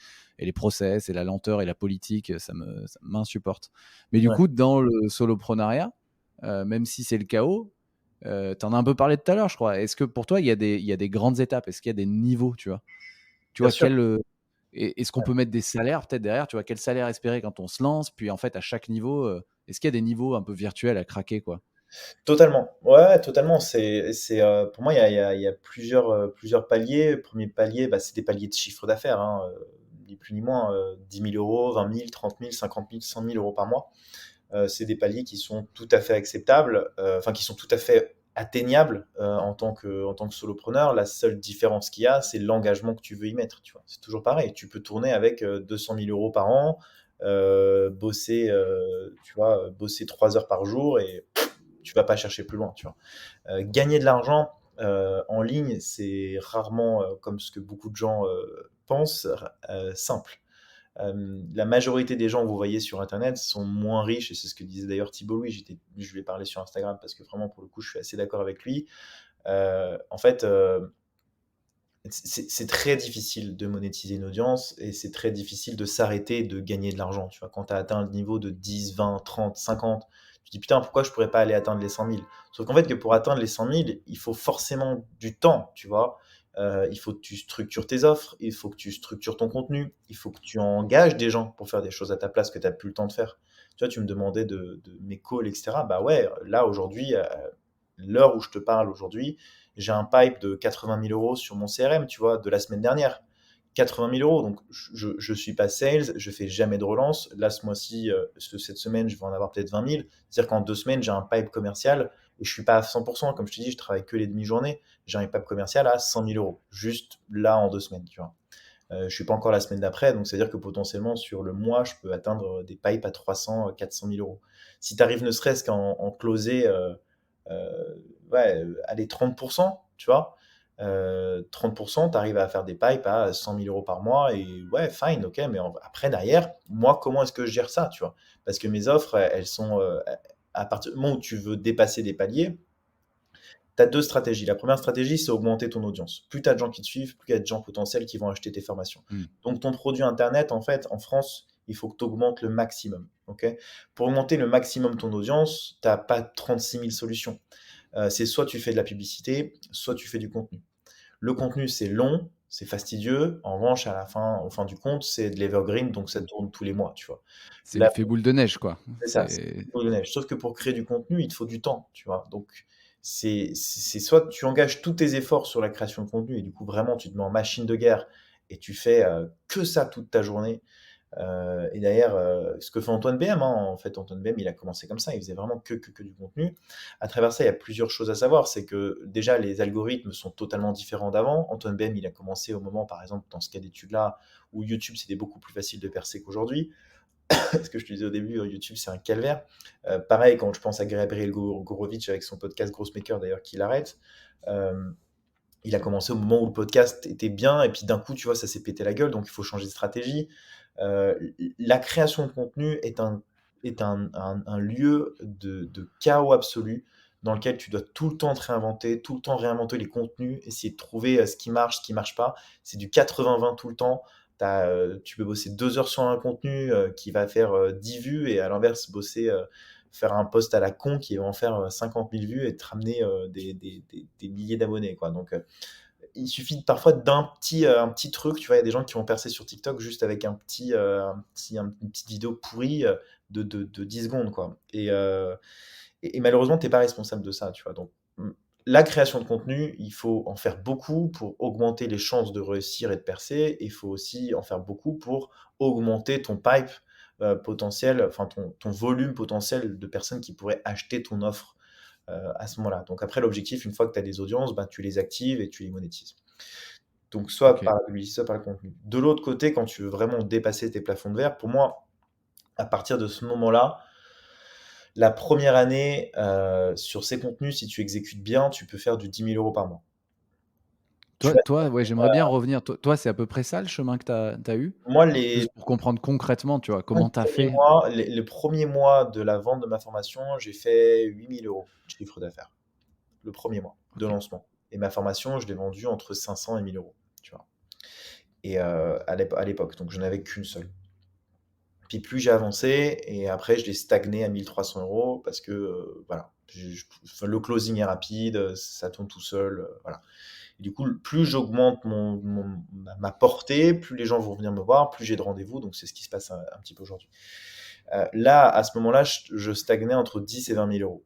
Et les process et la lenteur et la politique, ça m'insupporte. Mais du ouais, coup, dans le soloprenariat, même si c'est le chaos, tu en as un peu parlé tout à l'heure, je crois. Est-ce que pour toi, il y a des grandes étapes? Est-ce qu'il y a des niveaux, tu vois? Tu bien vois, sûr. est-ce qu'on peut mettre des salaires peut-être derrière, tu vois, quel salaire espérer quand on se lance, puis en fait à chaque niveau, est-ce qu'il y a des niveaux un peu virtuels à craquer, quoi? Totalement. Ouais, ouais, totalement. Pour moi, il y a plusieurs paliers. Le premier palier, bah, c'est des paliers de chiffre d'affaires, hein, ni plus ni moins, 10 000 euros, 20 000, 30 000, 50 000, 100 000 euros par mois. C'est des paliers qui sont tout à fait acceptables, enfin qui sont tout à fait atteignables en tant que solopreneur. La seule différence qu'il y a, c'est l'engagement que tu veux y mettre. Tu vois, c'est toujours pareil. Tu peux tourner avec 200 000 euros par an, bosser, tu vois, bosser 3 heures par jour et tu vas pas chercher plus loin. Tu vois. Gagner de l'argent en ligne, c'est rarement comme ce que beaucoup de gens pensent, simple. La majorité des gens que vous voyez sur Internet sont moins riches, et c'est ce que disait d'ailleurs Thibault Louis, je lui ai parlé sur Instagram parce que vraiment, pour le coup, je suis assez d'accord avec lui. En fait, c'est très difficile de monétiser une audience et c'est très difficile de s'arrêter et de gagner de l'argent. Tu vois, quand tu as atteint le niveau de 10, 20, 30, 50, tu te dis putain, pourquoi je pourrais pas aller atteindre les 100 000? Sauf qu'en fait, que pour atteindre les 100 000, il faut forcément du temps, tu vois. Il faut que tu structures tes offres, il faut que tu structures ton contenu, il faut que tu engages des gens pour faire des choses à ta place que tu n'as plus le temps de faire. Tu vois, tu me demandais de mes calls, etc. Bah ouais, là aujourd'hui, l'heure où je te parle aujourd'hui, j'ai un pipe de 80 000 euros sur mon CRM, tu vois, de la semaine dernière. 80 000 euros, donc je suis pas sales, je fais jamais de relance. Là, ce mois-ci, cette semaine, je vais en avoir peut-être 20 000. C'est-à-dire qu'en 2 semaines, j'ai un pipe commercial et je suis pas à 100%. Comme je te dis, je travaille que les demi-journées. J'ai un pipe commercial à 100 000 euros, juste là en 2 semaines, tu vois. Je suis pas encore la semaine d'après, donc c'est-à-dire que potentiellement sur le mois, je peux atteindre des pipes à 300, 400 000 euros. Si tu arrives ne serait-ce qu'en closer, ouais, allez, 30%, tu vois, 30%, tu arrives à faire des pipes à 100 000 euros par mois, et ouais, fine, ok, mais après, derrière, moi, comment est-ce que je gère ça, tu vois? Parce que mes offres, elles sont, à partir du moment où tu veux dépasser des paliers, tu as deux stratégies. La première stratégie, c'est augmenter ton audience. Plus tu as de gens qui te suivent, plus il y a de gens potentiels qui vont acheter tes formations. Hmm. Donc, ton produit Internet, en fait, en France, il faut que tu augmentes le maximum. Ok. Pour augmenter le maximum ton audience, tu n'as pas 36 000 solutions. C'est soit tu fais de la publicité, soit tu fais du contenu. Le contenu, c'est long, c'est fastidieux. En revanche, à la fin, au fin du compte, c'est de l'evergreen, donc ça tourne tous les mois, tu vois. C'est Là, l'effet boule de neige, quoi. c'est ça, c'est C'est une boule de neige. Sauf que pour créer du contenu, il te faut du temps, tu vois. Donc, c'est soit tu engages tous tes efforts sur la création de contenu et du coup, vraiment, tu te mets en machine de guerre et tu fais que ça toute ta journée. Et d'ailleurs, ce que fait Antoine BM, hein, en fait, Antoine BM, il a commencé comme ça, il faisait vraiment que du contenu. À travers ça, il y a plusieurs choses à savoir. C'est que déjà, les algorithmes sont totalement différents d'avant. Antoine BM, il a commencé au moment, par exemple, dans ce cas d'étude-là, où YouTube, c'était beaucoup plus facile de percer qu'aujourd'hui. Ce que je te disais au début, YouTube, c'est un calvaire. Pareil, quand je pense à Gabriel Gorovic avec son podcast Grossmaker, d'ailleurs, qu'il arrête. Euh, il a commencé au moment où le podcast était bien, et puis d'un coup, tu vois, ça s'est pété la gueule, donc il faut changer de stratégie. Euh, la création de contenu est un lieu de chaos absolu dans lequel tu dois tout le temps te réinventer, tout le temps réinventer les contenus, essayer de trouver ce qui marche pas. C'est du 80-20 tout le temps. Tu peux bosser 2 heures sur un contenu qui va faire 10 vues et à l'inverse, faire un post à la con qui va en faire 50 000 vues et te ramener des milliers d'abonnés, quoi. Donc, il suffit parfois un petit truc, tu vois, il y a des gens qui vont percer sur TikTok juste avec une petite vidéo pourrie de 10 secondes, quoi. Et malheureusement, tu n'es pas responsable de ça, tu vois. Donc, la création de contenu, il faut en faire beaucoup pour augmenter les chances de réussir et de percer. Et il faut aussi en faire beaucoup pour augmenter ton pipe potentiel, enfin ton volume potentiel de personnes qui pourraient acheter ton offre à ce moment-là. Donc après, l'objectif, une fois que tu as des audiences, bah, tu les actives et tu les monétises. Donc soit OK. par la publicité, soit par le contenu. De l'autre côté, quand tu veux vraiment dépasser tes plafonds de verre, pour moi, à partir de ce moment-là, la première année, sur ces contenus, si tu exécutes bien, tu peux faire du 10 000 € par mois. Tu Toi, ouais, j'aimerais bien revenir. Toi, c'est à peu près ça le chemin que tu as eu? Moi, les Juste pour comprendre concrètement, tu vois, comment tu as premiers fait? mois, les premiers mois de la vente de ma formation, j'ai fait 8 000 € de chiffre d'affaires. Le premier mois de OK. lancement. Et ma formation, je l'ai vendue entre 500 et 1 000 €, tu vois. Et à l'époque, donc je n'avais qu'une seule. Puis plus j'ai avancé, et après je l'ai stagné à 1 300 € parce que voilà, enfin, le closing est rapide, ça tourne tout seul, voilà. Et du coup, plus j'augmente ma portée, plus les gens vont venir me voir, plus j'ai de rendez-vous, donc c'est ce qui se passe un petit peu aujourd'hui. Là, à ce moment-là, je stagnais entre 10 et 20 000 €.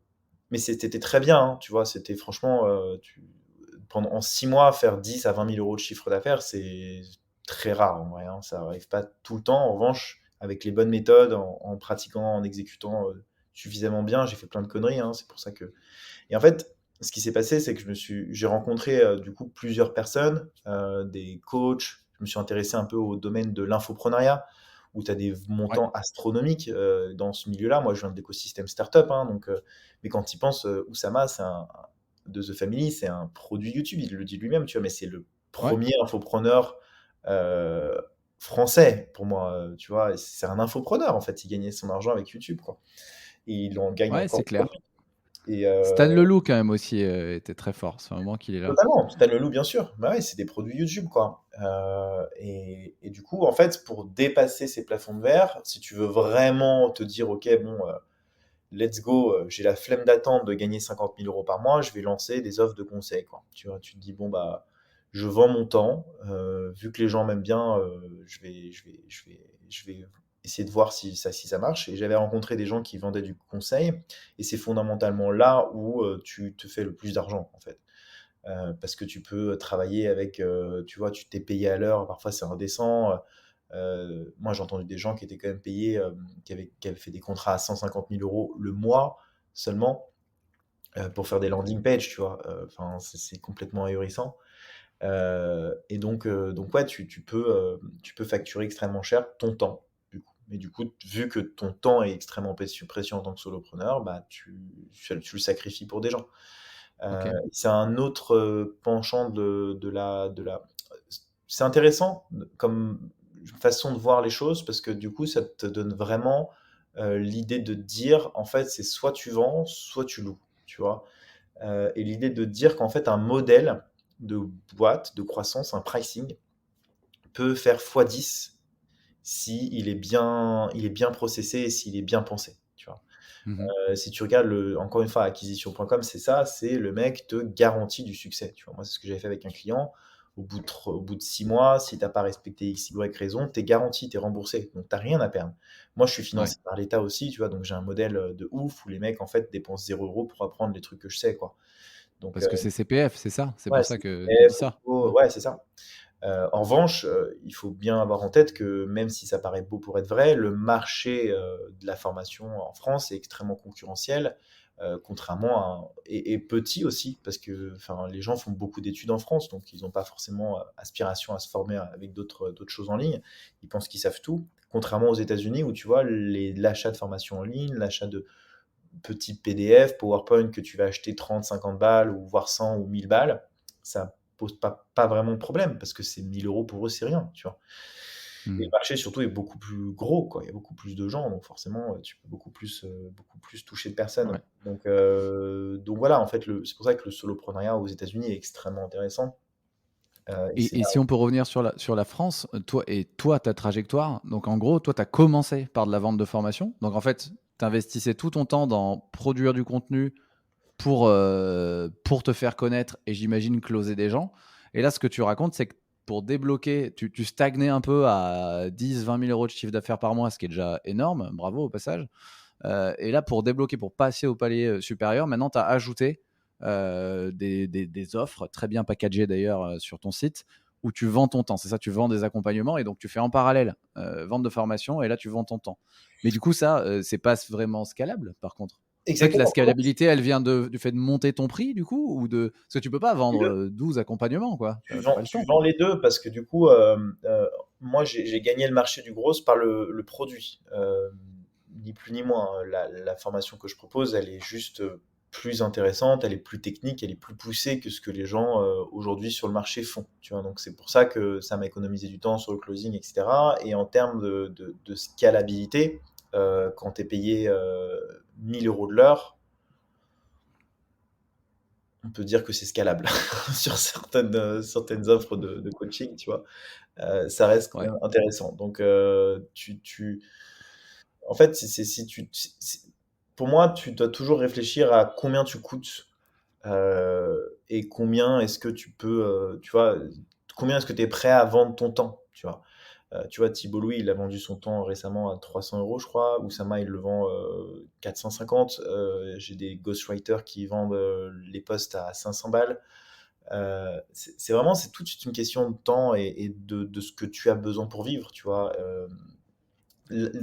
Mais c'était très bien, hein, tu vois, c'était franchement, pendant en 6 mois, faire 10 à 20 000 € de chiffre d'affaires, c'est très rare en vrai, hein, ça arrive pas tout le temps. En revanche, avec les bonnes méthodes, en pratiquant, en exécutant suffisamment bien, j'ai fait plein de conneries, hein, c'est pour ça que. Et en fait, ce qui s'est passé, c'est que j'ai rencontré du coup plusieurs personnes, des coachs. Je me suis intéressé un peu au domaine de l'infoprenariat, où tu as des Ouais. montants astronomiques dans ce milieu-là. Moi, je viens de l'écosystème startup, hein, donc, mais quand il pense, Oussama, de The Family, c'est un produit YouTube, il le dit lui-même, tu vois, mais c'est le Ouais. premier infopreneur euh, français pour moi, tu vois. C'est un infopreneur en fait, il gagnait son argent avec YouTube, quoi. Et il en gagne Ouais, encore c'est clair. aujourd'hui. Et Stan Leloup quand même aussi, était très fort. C'est un moment qu'il est là. totalement, Stan Leloup, bien sûr. Bah ouais, c'est des produits YouTube, quoi. Et du coup, en fait, pour dépasser ces plafonds de verre, si tu veux vraiment te dire, OK, bon, let's go, j'ai la flemme d'attendre de gagner 50 000 € par mois, je vais lancer des offres de conseil, quoi. Tu vois, tu te dis, bon, bah, je vends mon temps, vu que les gens m'aiment bien, je vais essayer de voir si ça marche. Et j'avais rencontré des gens qui vendaient du conseil, et c'est fondamentalement là où tu te fais le plus d'argent, en fait. Parce que tu peux travailler avec, tu vois, tu t'es payé à l'heure, parfois c'est indécent. Moi, j'ai entendu des gens qui étaient quand même payés, qui avaient fait des contrats à 150 000 € le mois seulement pour faire des landing pages, tu vois. Enfin, c'est complètement ahurissant. Et donc ouais, tu peux facturer extrêmement cher ton temps, du coup. Mais du coup, vu que ton temps est extrêmement précieux en tant que solopreneur, bah, tu le sacrifies pour des gens. OK. C'est un autre penchant C'est intéressant comme façon de voir les choses parce que du coup, ça te donne vraiment l'idée de dire, en fait, c'est soit tu vends, soit tu loues, tu vois. Et l'idée de dire qu'en fait, un modèle de boîte, de croissance, un pricing, peut faire x10 si il est bien processé et s'il est bien pensé, tu vois. Mmh. Si tu regardes encore une fois, acquisition.com, c'est ça, c'est le mec te garantit du succès. Tu vois, moi, c'est ce que j'avais fait avec un client. au bout de 6 mois, si tu as pas respecté X, Y raison, tu es garanti, tu es remboursé. Donc, tu rien à perdre. Moi, je suis Ouais. financé par l'État aussi, tu vois, donc j'ai un modèle de ouf où les mecs, en fait, dépensent 0 € pour apprendre les trucs que je sais, quoi. Donc, Parce que c'est CPF, c'est ça? C'est ouais, pour ça c'est que tu CPF, dis ça? Mmh. ouais, c'est ça. En revanche, il faut bien avoir en tête que même si ça paraît beau pour être vrai, le marché de la formation en France est extrêmement concurrentiel, contrairement à et petit aussi parce que enfin, les gens font beaucoup d'études en France, donc ils n'ont pas forcément aspiration à se former avec d'autres choses en ligne. Ils pensent qu'ils savent tout, contrairement aux États-Unis où tu vois l'achat de formation en ligne, l'achat de petits PDF, PowerPoint que tu vas acheter 30, 50 balles ou voire 100 ou 1000 balles, ça pose pas vraiment de problème parce que c'est 1000 € pour eux, c'est rien, tu vois. Et le Mmh. marché surtout est beaucoup plus gros, quoi. Il y a beaucoup plus de gens, donc forcément, tu peux beaucoup plus toucher de personnes. Ouais. Donc voilà, en fait, c'est pour ça que le soloprenariat aux États-Unis est extrêmement intéressant. Et c'est Et si on peut revenir sur la France, toi, ta trajectoire, donc en gros, toi, tu as commencé par de la vente de formation. Donc en fait, tu investissais tout ton temps dans produire du contenu pour te faire connaître et j'imagine closer des gens. Et là, ce que tu racontes, c'est que pour débloquer, tu stagnais un peu à 10-20 000 € de chiffre d'affaires par mois, ce qui est déjà énorme. Bravo au passage. Et là, pour débloquer, pour passer au palier supérieur, maintenant, tu as ajouté des offres, très bien packagées d'ailleurs sur ton site, où tu vends ton temps. C'est ça, tu vends des accompagnements et donc tu fais en parallèle vente de formation et là, tu vends ton temps. Mais du coup, ça, c'est pas vraiment scalable par contre. En fait, la exactement. scalabilité, elle vient du fait de monter ton prix, du coup, ou de. Parce que tu peux pas Les vendre 2. 12 accompagnements, quoi. T'as pas le Tu temps. vends les 2 parce que du coup, moi, j'ai gagné le marché du gros par le produit. Ni plus ni moins, hein. La formation que je propose, elle est juste, plus intéressante, elle est plus technique, elle est plus poussée que ce que les gens, aujourd'hui sur le marché font, tu vois? Donc c'est pour ça que ça m'a économisé du temps sur le closing et cetera et en termes de scalabilité, quand tu es payé, 1 000 € de l'heure, on peut dire que c'est scalable sur certaines offres de coaching, tu vois? Ça reste quand Ouais. même intéressant. Donc, en fait, si tu, pour moi, tu dois toujours réfléchir à combien tu coûtes et combien est-ce que tu peux, tu vois, combien est-ce que tu es prêt à vendre ton temps, tu vois. Tu vois, Thibault Louis, il a vendu son temps récemment à 300 €, je crois. Oussama, il le vend 450. J'ai des ghostwriters qui vendent les posts à 500 balles. C'est vraiment, c'est toute une question de temps et de ce que tu as besoin pour vivre, tu vois.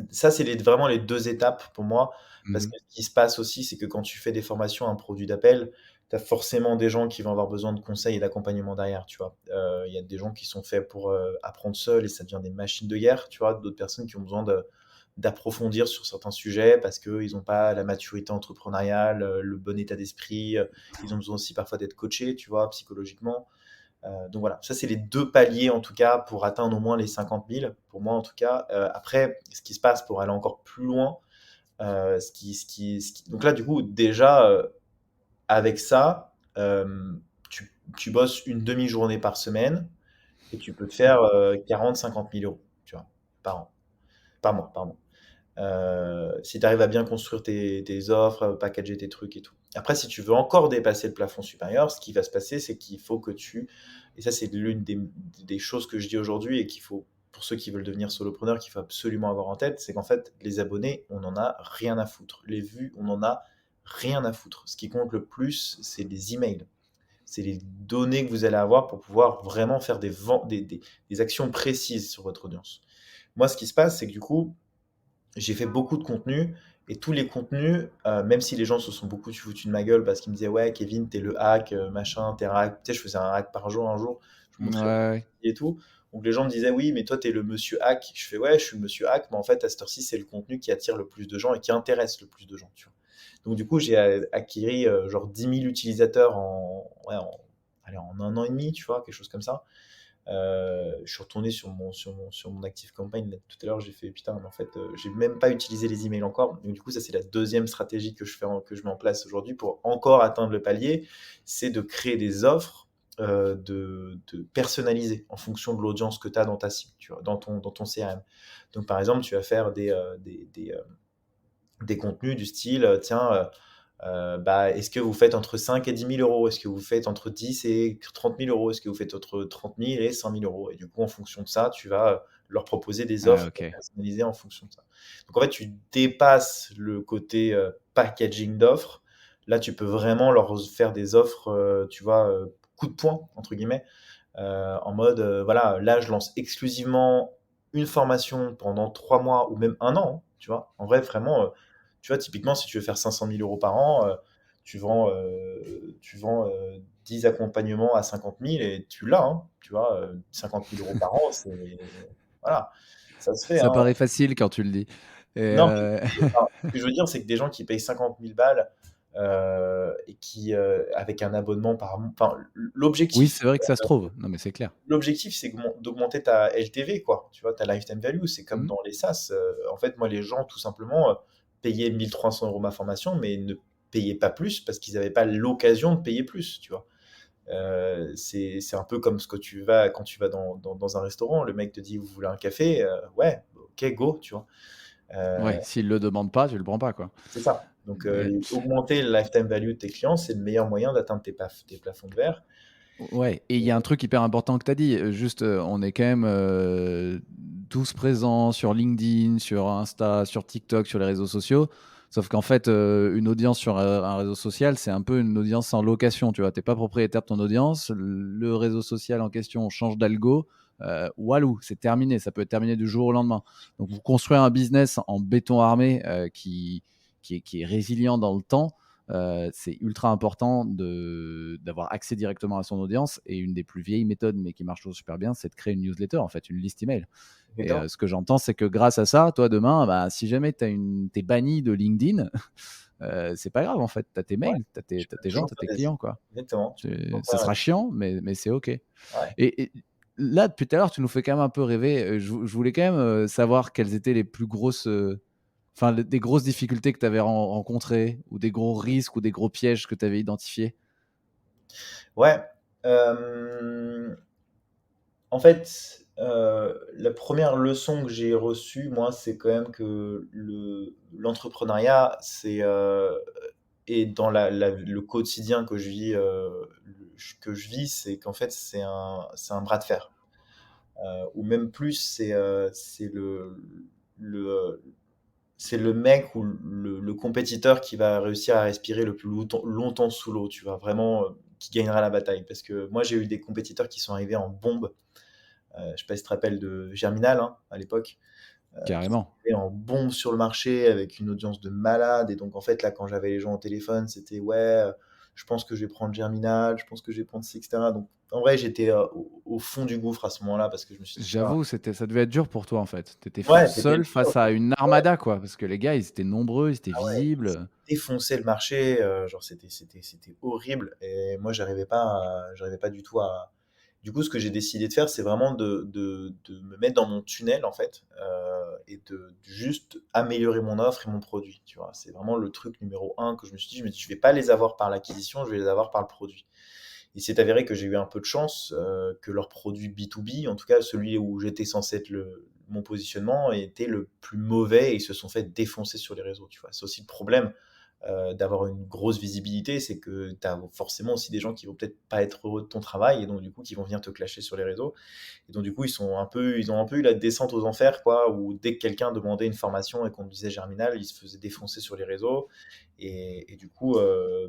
Ça, c'est vraiment les deux étapes pour moi, parce Mhm. que ce qui se passe aussi, c'est que quand tu fais des formations, un produit d'appel, tu as forcément des gens qui vont avoir besoin de conseils et d'accompagnement derrière, tu vois. Il y a des gens qui sont faits pour apprendre seuls et ça devient des machines de guerre, tu vois, d'autres personnes qui ont besoin d'approfondir sur certains sujets parce qu'ils n'ont pas la maturité entrepreneuriale, le bon état d'esprit, ils ont besoin aussi parfois d'être coachés, tu vois, psychologiquement. Donc voilà, ça c'est les deux paliers en tout cas pour atteindre au moins les 50 000, pour moi en tout cas. Après, ce qui se passe pour aller encore plus loin, donc là du coup déjà avec ça, tu bosses une demi-journée par semaine et tu peux te faire 40-50 000 euros, tu vois, par an, par mois, pardon. Si tu arrives à bien construire tes offres, packager tes trucs et tout. Après, si tu veux encore dépasser le plafond supérieur, ce qui va se passer, c'est qu'il faut que et ça c'est l'une des choses que je dis aujourd'hui et qu'il faut, pour ceux qui veulent devenir solopreneur, qu'il faut absolument avoir en tête, c'est qu'en fait, les abonnés, on n'en a rien à foutre. Les vues, on n'en a rien à foutre. Ce qui compte le plus, c'est les emails. C'est les données que vous allez avoir pour pouvoir vraiment faire des actions précises sur votre audience. Moi, ce qui se passe, c'est que du coup, j'ai fait beaucoup de contenu et tous les contenus, même si les gens se sont beaucoup foutus de ma gueule parce qu'ils me disaient ouais Kevin t'es le hack, machin, t'es un hack. Tu sais, je faisais un hack par jour un jour, je Ouais, montrais ouais. et tout. Donc les gens me disaient oui mais toi t'es le monsieur hack. Je fais ouais je suis le monsieur hack mais en fait à cette heure-ci c'est le contenu qui attire le plus de gens et qui intéresse le plus de gens. Tu vois. Donc du coup j'ai acquis genre 10 000 utilisateurs allez, en un an et demi, tu vois, quelque chose comme ça. Je suis retourné sur mon Active Campaign là, tout à l'heure, j'ai fait putain, mais en fait, j'ai même pas utilisé les emails encore. Donc, du coup, ça, c'est la deuxième stratégie que je mets en place aujourd'hui pour encore atteindre le palier, c'est de créer des offres de personnalisées en fonction de l'audience que tu as dans ta cible, tu vois, dans ton CRM. Donc, par exemple, tu vas faire des contenus du style, tiens, Bah, est-ce que vous faites entre 5 et 10 000 euros? Est-ce que vous faites entre 10 et 30 000 euros? Est-ce que vous faites entre 30 000 et 100 000 euros? Et du coup, en fonction de ça, tu vas leur proposer des Ah, offres ok. personnalisées en fonction de ça. Donc en fait, tu dépasses le côté packaging d'offres. Là, tu peux vraiment leur faire des offres, tu vois, coup de poing, entre guillemets, en mode, voilà, là, je lance exclusivement une formation pendant 3 mois ou même un an, hein, tu vois. En vrai, vraiment, tu vois, typiquement, si tu veux faire 500 000 euros par an, tu vends 10 accompagnements à 50 000 et tu l'as, hein, tu vois. 50 000 euros par an, voilà, ça se fait, Ça hein. paraît facile quand tu le dis. Et Non, enfin, ce que je veux dire, c'est que des gens qui payent 50 000 balles et qui, avec un abonnement par mois, enfin, oui, l'objectif, c'est vrai que ça se trouve. Non, mais c'est clair. L'objectif, c'est d'augmenter ta LTV, quoi. Tu vois, ta lifetime value. C'est comme Mmh. dans les SaaS. En fait, moi, les gens, tout simplement, payaient 1 300 euros ma formation, mais ne payaient pas plus parce qu'ils n'avaient pas l'occasion de payer plus, tu vois. C'est un peu comme ce que tu vas quand tu vas dans un restaurant. Le mec te dit, vous voulez un café? Ouais, ok, go, tu vois. Euh, Ouais, s'il le demande pas, tu le prends pas, quoi. c'est ça. Donc, Mais augmenter le lifetime value de tes clients, c'est le meilleur moyen d'atteindre tes plafonds de verre. ouais, et il y a un truc hyper important que tu as dit, juste, on est quand même tous présents sur LinkedIn, sur Insta, sur TikTok, sur les réseaux sociaux. Sauf qu'en fait, une audience sur un réseau social, c'est un peu une audience en location. Tu vois, t'es pas propriétaire de ton audience. Le réseau social en question change d'algo. Walou, c'est terminé. Ça peut être terminé du jour au lendemain. Donc, vous construire un business en béton armé qui est résilient dans le temps, c'est ultra important d'avoir accès directement à son audience. Et une des plus vieilles méthodes, mais qui marche toujours super bien, c'est de créer une newsletter, en fait, une liste email. Et Exactement. ce que j'entends, c'est que grâce à ça, toi, demain, bah, si jamais t'es banni de LinkedIn, c'est pas grave, en fait. Tu as tes Ouais, mails, tu as tu peux tes gens, toujours tu as faire tes des... clients, quoi. Exactement. Tu peux toujours Ça faire... sera chiant, mais c'est OK. Ouais. Et là, depuis tout à l'heure, tu nous fais quand même un peu rêver. Je voulais quand même savoir quelles étaient les plus grosses, enfin, des grosses difficultés que tu avais rencontrées, ou des gros risques, ou des gros pièges que tu avais identifiés. Ouais. En fait, la première leçon que j'ai reçue, moi, c'est quand même que l'entrepreneuriat, et dans le quotidien que je vis, c'est qu'en fait, c'est un bras de fer. Ou même plus, le, c'est le mec ou le compétiteur qui va réussir à respirer le plus longtemps sous l'eau, tu vois, vraiment, qui gagnera la bataille. Parce que moi, j'ai eu des compétiteurs qui sont arrivés en bombe. Je sais pas si tu te rappelles de Germinal, hein, à l'époque, qui sont Carrément. arrivés en bombe sur le marché avec une audience de malade. Et donc, en fait, là, quand j'avais les gens au téléphone, c'était ouais, je pense que je vais prendre Germinal, je pense que je vais prendre ci, etc. Donc, en vrai, j'étais au fond du gouffre à ce moment-là parce que je me suis dit, putain, J'avoue, ça devait être dur pour toi, en fait. Tu étais ouais, c'était seul dur. face à une armada, quoi. Parce que les gars, ils étaient nombreux, ils étaient Ah ouais, visibles. défoncer le marché, genre c'était horrible et moi j'arrivais pas du tout à... Du coup, ce que j'ai décidé de faire, c'est vraiment de me mettre dans mon tunnel en fait, et de juste améliorer mon offre et mon produit, tu vois? C'est vraiment le truc numéro un que je me suis dit. Je me dis: «Je vais pas les avoir par l'acquisition, je vais les avoir par le produit». Il s'est avéré que j'ai eu un peu de chance, que leur produit B2B, en tout cas celui où j'étais censé être mon positionnement, était le plus mauvais et ils se sont fait défoncer sur les réseaux, tu vois? C'est aussi le problème, d'avoir une grosse visibilité, c'est que tu as forcément aussi des gens qui vont peut-être pas être heureux de ton travail et donc du coup qui vont venir te clasher sur les réseaux. Et donc du coup ils ont un peu eu la descente aux enfers, quoi, où dès que quelqu'un demandait une formation et qu'on disait Germinal, ils se faisaient défoncer sur les réseaux. Et du coup,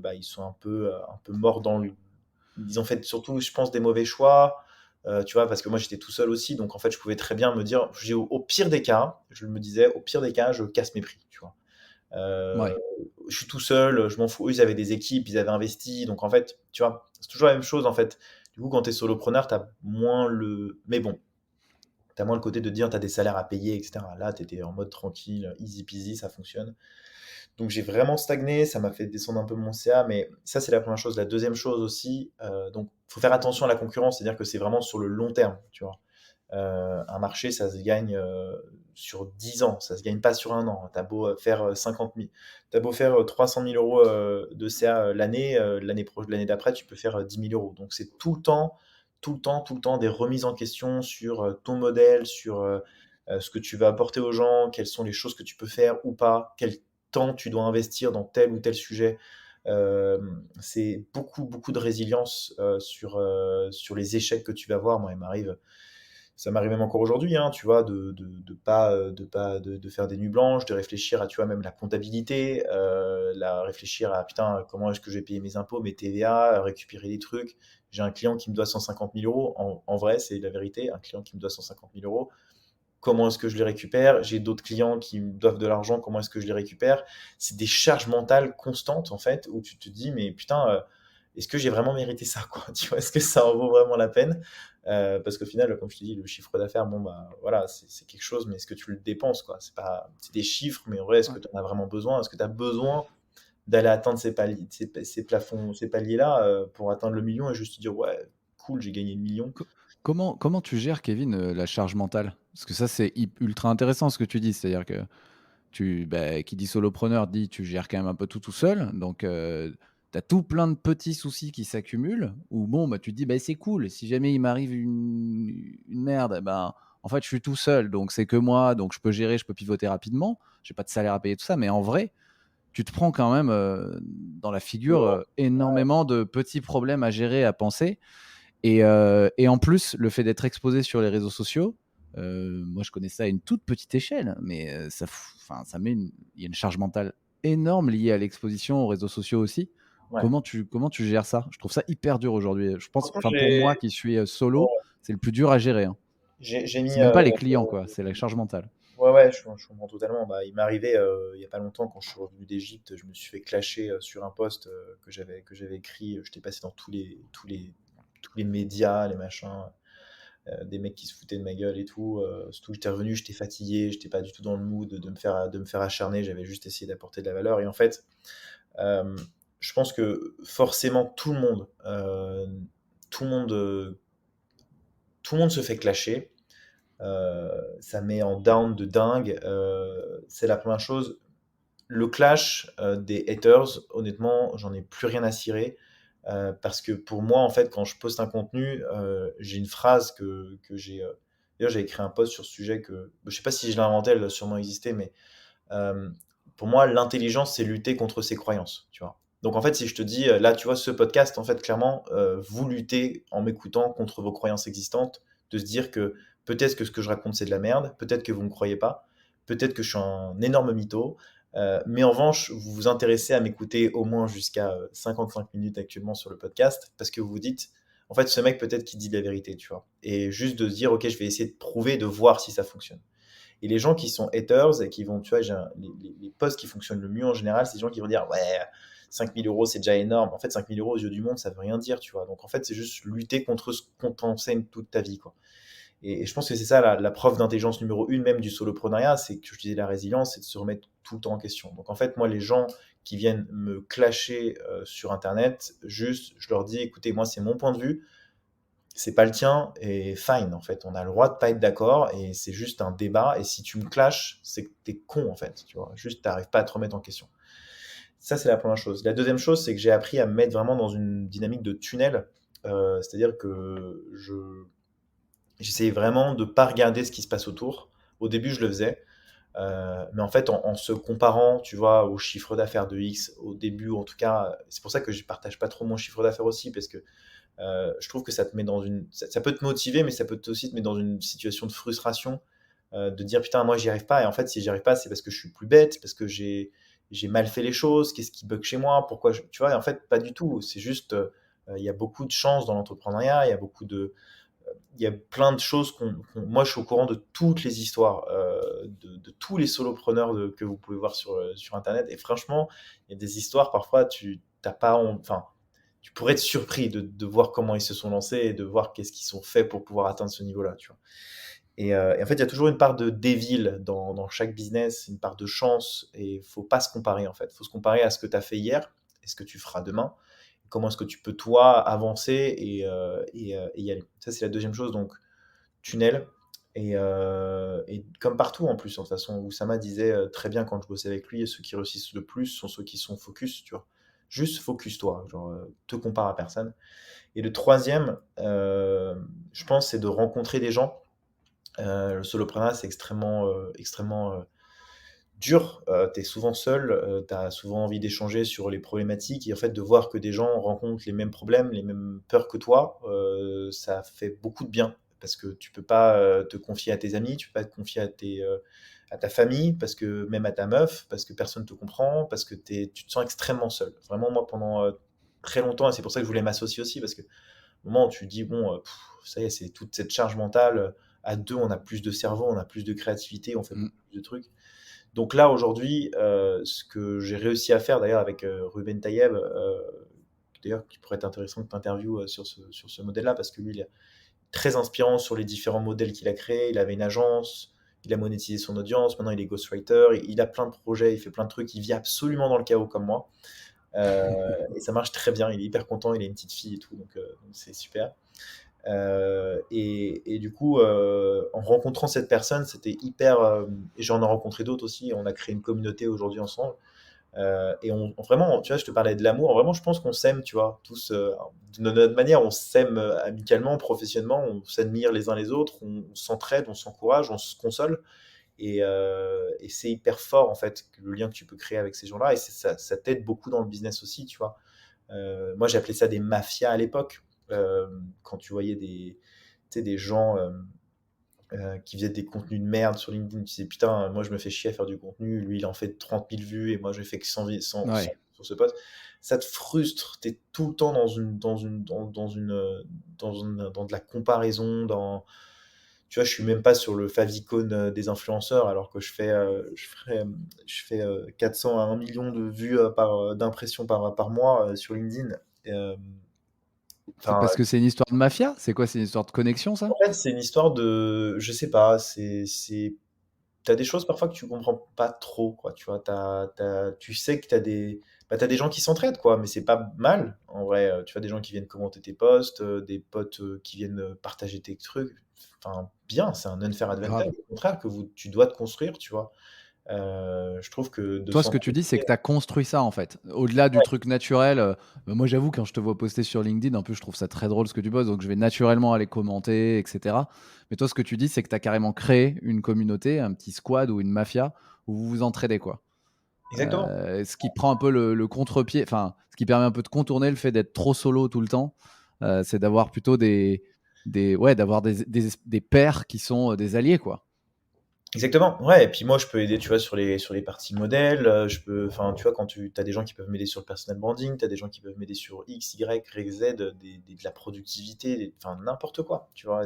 bah, ils sont un peu morts dans le... Ils ont fait surtout, je pense, des mauvais choix, tu vois, parce que moi j'étais tout seul aussi, donc en fait je pouvais très bien me dire, au pire des cas, je me disais, au pire des cas, je casse mes prix, tu vois. Euh, Ouais. je suis tout seul, je m'en fous. Eux, ils avaient des équipes, ils avaient investi, donc en fait, tu vois, c'est toujours la même chose en fait. Du coup, quand tu es solopreneur, tu as moins le... Mais bon, tu as moins le côté de dire tu as des salaires à payer, etc. Là, tu étais en mode tranquille, easy peasy, ça fonctionne. Donc j'ai vraiment stagné, ça m'a fait descendre un peu mon CA, mais ça c'est la première chose. La deuxième chose aussi, donc faut faire attention à la concurrence, c'est-à-dire que c'est vraiment sur le long terme, tu vois. Un marché, ça se gagne sur 10 ans, ça se gagne pas sur un an. T'as beau faire 50 000, t'as beau faire 300 000 euros de CA l'année, l'année d'après, tu peux faire 10 000 euros. Donc c'est tout le temps, tout le temps, tout le temps des remises en question sur ton modèle, sur ce que tu vas apporter aux gens, quelles sont les choses que tu peux faire ou pas, quel temps tu dois investir dans tel ou tel sujet. C'est beaucoup, beaucoup de résilience sur les échecs que tu vas voir. Moi, ça m'arrive même encore aujourd'hui, hein, tu vois, de faire des nuits blanches, de réfléchir à, tu vois, même la comptabilité, réfléchir à, putain, comment est-ce que je vais payer mes impôts, mes TVA, récupérer des trucs. J'ai un client qui me doit 150 000 euros. En vrai, c'est la vérité. Un client qui me doit 150 000 euros. Comment est-ce que je les récupère? J'ai d'autres clients qui me doivent de l'argent. Comment est-ce que je les récupère? C'est des charges mentales constantes, en fait, où tu te dis, mais putain, est-ce que j'ai vraiment mérité ça, quoi? Tu vois, est-ce que ça en vaut vraiment la peine? Parce qu'au final, comme je te dis, le chiffre d'affaires, bon, bah, voilà, c'est quelque chose, mais est-ce que tu le dépenses, quoi? C'est des chiffres, mais en vrai, est-ce que Ouais. tu en as vraiment besoin? Est-ce que tu as besoin d'aller atteindre ces plafonds, ces paliers-là, pour atteindre le million et juste te dire, ouais, cool, j'ai gagné le million? Co comment tu gères, Kevin, la charge mentale? Parce que ça, c'est ultra intéressant ce que tu dis. C'est-à-dire que qui dit solopreneur dit tu gères quand même un peu tout seul. Donc, tu as tout plein de petits soucis qui s'accumulent ou bon, bah, tu te dis: «Bah, c'est cool, si jamais il m'arrive une merde, eh ben, en fait, je suis tout seul, donc c'est que moi, donc je peux gérer, je peux pivoter rapidement. J'ai pas de salaire à payer, tout ça». Mais en vrai, tu te prends quand même, dans la figure, énormément de petits problèmes à gérer, à penser. Et en plus, le fait d'être exposé sur les réseaux sociaux, moi je connais ça à une toute petite échelle, mais enfin, il y a une charge mentale énorme liée à l'exposition aux réseaux sociaux aussi. Ouais. Comment tu gères ça? Je trouve ça hyper dur aujourd'hui. Je pense, Franchement, enfin pour moi qui suis solo, c'est le plus dur à gérer, hein. j'ai mis, C'est même pas les clients, quoi, c'est la charge mentale. ouais, ouais, je comprends totalement. Bah, il m'est arrivé, il y a pas longtemps quand je suis revenu d'Égypte, je me suis fait clasher, sur un post, que j'avais écrit, j'étais passé dans tous les médias, les machins, des mecs qui se foutaient de ma gueule et tout, surtout que j'étais revenu, j'étais fatigué, j'étais pas du tout dans le mood de me faire acharner, j'avais juste essayé d'apporter de la valeur et en fait, hem, je pense que forcément tout le monde, tout le monde se fait clasher. Ça met en down de dingue. C'est la première chose. Le clash des haters, honnêtement, j'en ai plus rien à cirer. Parce que pour moi, en fait, quand je poste un contenu, j'ai une phrase que j'ai. D'ailleurs, j'ai écrit un post sur ce sujet que je sais pas si je l'ai inventé, elle doit sûrement exister, mais euh, pour moi, l'intelligence, c'est lutter contre ses croyances. Tu vois. Donc, en fait, si je te dis, là, tu vois, ce podcast, en fait, clairement, vous luttez en m'écoutant contre vos croyances existantes, de se dire que peut-être que ce que je raconte, c'est de la merde, peut-être que vous ne me croyez pas, peut-être que je suis un énorme mytho, mais en revanche, vous vous intéressez à m'écouter au moins jusqu'à 55 minutes actuellement sur le podcast, parce que vous vous dites, en fait, ce mec, peut-être qu'il dit de la vérité, tu vois. Et juste de se dire, ok, je vais essayer de prouver, de voir si ça fonctionne. Et les gens qui sont haters et qui vont, tu vois, les posts qui fonctionnent le mieux en général, c'est des gens qui vont dire, ouais, 5 000 euros, c'est déjà énorme. En fait, 5 000 euros aux yeux du monde, ça veut rien dire, tu vois. Donc, en fait, c'est juste lutter contre ce qu'on t'enseigne toute ta vie, quoi. Et je pense que c'est ça la preuve d'intelligence numéro une, même du soloprenariat, c'est que je disais la résilience, c'est de se remettre tout le temps en question. Donc, en fait, moi, les gens qui viennent me clasher sur Internet, juste, je leur dis, écoutez, moi, c'est mon point de vue, c'est pas le tien et fine en fait. On a le droit de pas être d'accord et c'est juste un débat. Et si tu me clashes, c'est que t'es con en fait. Tu vois, juste t'arrives pas à te remettre en question. Ça c'est la première chose. La deuxième chose, c'est que j'ai appris à me mettre vraiment dans une dynamique de tunnel. C'est-à-dire que j'essayais vraiment de pas regarder ce qui se passe autour. Au début, je le faisais. Mais en fait, en se comparant, tu vois, au chiffre d'affaires de X au début, en tout cas, c'est pour ça que je partage pas trop mon chiffre d'affaires aussi, parce que je trouve que ça te met ça peut te motiver, mais ça peut aussi te mettre dans une situation de frustration, de dire putain, moi j'y arrive pas. Et en fait, si j'y arrive pas, c'est parce que je suis plus bête, parce que j'ai mal fait les choses. Qu'est-ce qui bug chez moi? Pourquoi tu vois? Et en fait, pas du tout. C'est juste, il y a beaucoup de chance dans l'entrepreneuriat. Il y a plein de choses moi, je suis au courant de toutes les histoires, de tous les solopreneurs que vous pouvez voir sur Internet. Et franchement, il y a des histoires, parfois, tu t'as pas, enfin, tu pourrais être surpris de voir comment ils se sont lancés et de voir qu'est-ce qu'ils sont faits pour pouvoir atteindre ce niveau-là, tu vois. Et en fait, il y a toujours une part de dévil dans chaque business, une part de chance, et il faut pas se comparer, en fait. Il faut se comparer à ce que tu as fait hier et ce que tu feras demain. Comment est-ce que tu peux, toi, avancer et y aller. Ça, c'est la deuxième chose. Donc, tunnel. Et comme partout, en plus, de toute façon, Oussama disait très bien quand je bossais avec lui, ceux qui réussissent le plus sont ceux qui sont focus, tu vois. Juste focus-toi, genre, te compare à personne. Et le troisième, je pense, c'est de rencontrer des gens. Le solopreneur, c'est extrêmement dur, tu es souvent seul, tu as souvent envie d'échanger sur les problématiques et en fait de voir que des gens rencontrent les mêmes problèmes, les mêmes peurs que toi, ça fait beaucoup de bien. Parce que tu peux pas, te confier à tes amis, tu peux pas te confier à ta famille, parce que même à ta meuf, parce que personne te comprend, parce que tu te sens extrêmement seul. Vraiment moi pendant, très longtemps et c'est pour ça que je voulais m'associer aussi parce que au moment où tu dis: «Bon, ça y est, c'est toute cette charge mentale, à 2 on a plus de cerveau, on a plus de créativité, on fait Mm. beaucoup plus de trucs». Donc là, aujourd'hui, ce que j'ai réussi à faire d'ailleurs avec Ruben Tayeb, d'ailleurs qui pourrait être intéressant que tu interviewes sur ce modèle-là, parce que lui, il est très inspirant sur les différents modèles qu'il a créés. Il avait une agence, il a monétisé son audience, maintenant il est ghostwriter, il a plein de projets, il fait plein de trucs, il vit absolument dans le chaos comme moi. Et ça marche très bien, il est hyper content, il a une petite fille et tout, donc c'est super. Et du coup, en rencontrant cette personne, c'était hyper. Et j'en ai rencontré d'autres aussi. On a créé une communauté aujourd'hui ensemble. Et vraiment, tu vois, je te parlais de l'amour. Vraiment, je pense qu'on s'aime, tu vois, tous de notre manière. On s'aime amicalement, professionnellement. On s'admire les uns les autres. On s'entraide, on s'encourage, on se console. Et c'est hyper fort, en fait, le lien que tu peux créer avec ces gens-là. Et ça t'aide beaucoup dans le business aussi, tu vois. Moi, j'appelais ça des mafias à l'époque. Quand tu voyais tu sais, des gens qui faisaient des contenus de merde sur LinkedIn, tu disais putain, moi je me fais chier à faire du contenu, lui il en fait 30 000 vues et moi je fais que 100 Ouais. sur ce poste. Ça te frustre, tu es tout le temps dans de la comparaison, tu vois, je suis même pas sur le favicon des influenceurs alors que je fais 400 à 1 million de vues d'impressions par mois sur LinkedIn. Euh, C'est Enfin, parce que c'est une histoire de mafia? C'est quoi? C'est une histoire de connexion, ça? en fait, c'est une histoire je sais pas, t'as des choses parfois que tu comprends pas trop, quoi, tu vois. Tu sais que t'as des gens qui s'entraident, quoi, mais c'est pas mal, en vrai. Tu vois, des gens qui viennent commenter tes posts, des potes qui viennent partager tes trucs. Enfin, bien, c'est un unfair advantage. Grave. Au contraire, tu dois te construire, tu vois. Je trouve que de Toi, ce que tu s'entraider. dis, c'est que tu as construit ça, en fait. Au-delà du truc naturel, bah, moi, j'avoue, quand je te vois poster sur LinkedIn, en plus, je trouve ça très drôle ce que tu poses, donc je vais naturellement aller commenter, etc. Mais toi, ce que tu dis, c'est que tu as carrément créé une communauté, un petit squad ou une mafia où vous vous entraidez, quoi. Exactement. Ce qui prend un peu le contre-pied, enfin, ce qui permet un peu de contourner le fait d'être trop solo tout le temps, c'est d'avoir plutôt d'avoir des pairs qui sont des alliés, quoi. Exactement, ouais, et puis moi je peux aider, tu vois, sur les parties modèles, enfin, tu vois, quand tu as des gens qui peuvent m'aider sur le personal branding, tu as des gens qui peuvent m'aider sur X, Y, Z, de la productivité, enfin n'importe quoi, tu vois,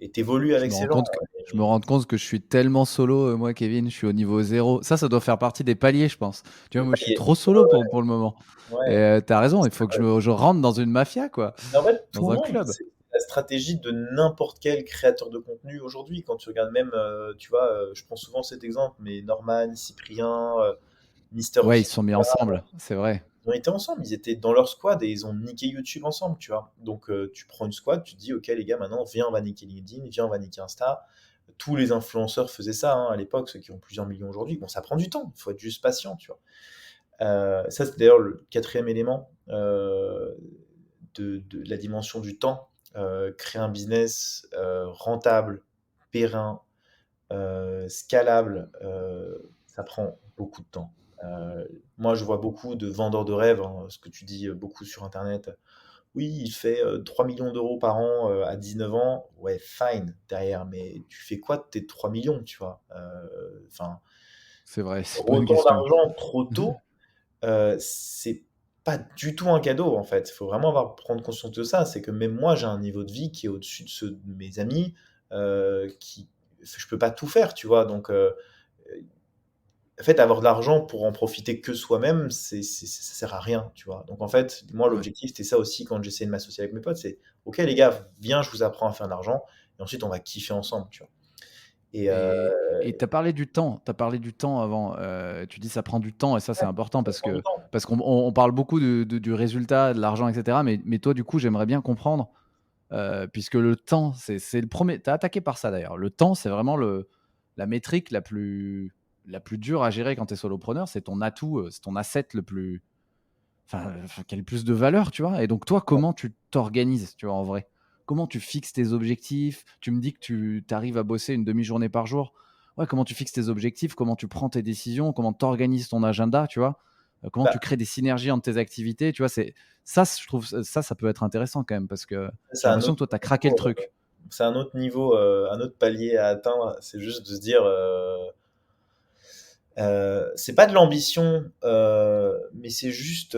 et t'évolues Je avec me ces rends gens. compte que, je me Et- rends compte que je suis tellement solo, moi, Kevin, je suis au niveau zéro. Ça doit faire partie des paliers, je pense. Tu vois, moi, je suis et- trop solo pour le moment. Et ouais. t'as raison, il faut que je rentre dans une mafia, quoi, En fait, tout dans le un monde, club. c'est la stratégie de n'importe quel créateur de contenu aujourd'hui. Quand tu regardes même, tu vois, je prends souvent cet exemple, mais Norman, Cyprien, Mister Ouais, ils V, se sont mis ensemble, c'est vrai. ils ont été ensemble, ils étaient dans leur squad et ils ont niqué YouTube ensemble, tu vois. Donc tu prends une squad, tu te dis, ok les gars, maintenant viens, on va niquer LinkedIn, viens, on va niquer Insta. Tous les influenceurs faisaient ça hein, à l'époque, ceux qui ont plusieurs millions aujourd'hui. Bon, ça prend du temps, il faut être juste patient, tu vois. Ça, c'est d'ailleurs le quatrième élément de la dimension du temps. Créer un business rentable, périn, scalable, ça prend beaucoup de temps. Moi, je vois beaucoup de vendeurs de rêves, hein, ce que tu dis beaucoup sur Internet. Oui, il fait 3 millions d'euros par an à 19 ans. Ouais, fine, derrière, mais tu fais quoi de tes 3 millions, tu vois? Enfin, C'est vrai, c'est pas une autant question. d'argent trop tôt, c'est pas du tout un cadeau, en fait. Il faut vraiment prendre conscience de ça. C'est que même moi, j'ai un niveau de vie qui est au-dessus de ceux de mes amis, je peux pas tout faire, tu vois? Donc, en fait, avoir de l'argent pour en profiter que soi-même, ça sert à rien, tu vois. Donc en fait, moi, Ouais. l'objectif, c'était ça aussi quand j'essayais de m'associer avec mes potes, c'est OK les gars, viens, je vous apprends à faire de l'argent, et ensuite on va kiffer ensemble, tu vois. Et Et tu as parlé du temps, tu as parlé du temps avant. Tu dis ça prend du temps et ça c'est important ça prend du temps. parce qu'on parle beaucoup du résultat, de l'argent, etc. Mais toi, du coup, j'aimerais bien comprendre, puisque le temps, c'est le premier. Tu as attaqué par ça d'ailleurs. Le temps, c'est vraiment la métrique la plus dure à gérer quand tu es solopreneur. C'est ton atout, c'est ton asset qui a le plus de valeur, tu vois. Et donc, toi, comment tu t'organises, tu vois, en vrai? Comment tu fixes tes objectifs? Tu me dis que tu arrives à bosser une demi-journée par jour. ouais, comment tu fixes tes objectifs, comment tu prends tes décisions, comment tu organises ton agenda, tu vois, comment tu Bah, crées des synergies entre tes activités, tu vois, ça, je trouve ça peut être intéressant quand même parce que c'est j'ai un l'impression autre que toi, tu as craqué le niveau, truc. c'est un autre palier à atteindre. C'est juste de se dire, c'est pas de l'ambition, mais c'est juste,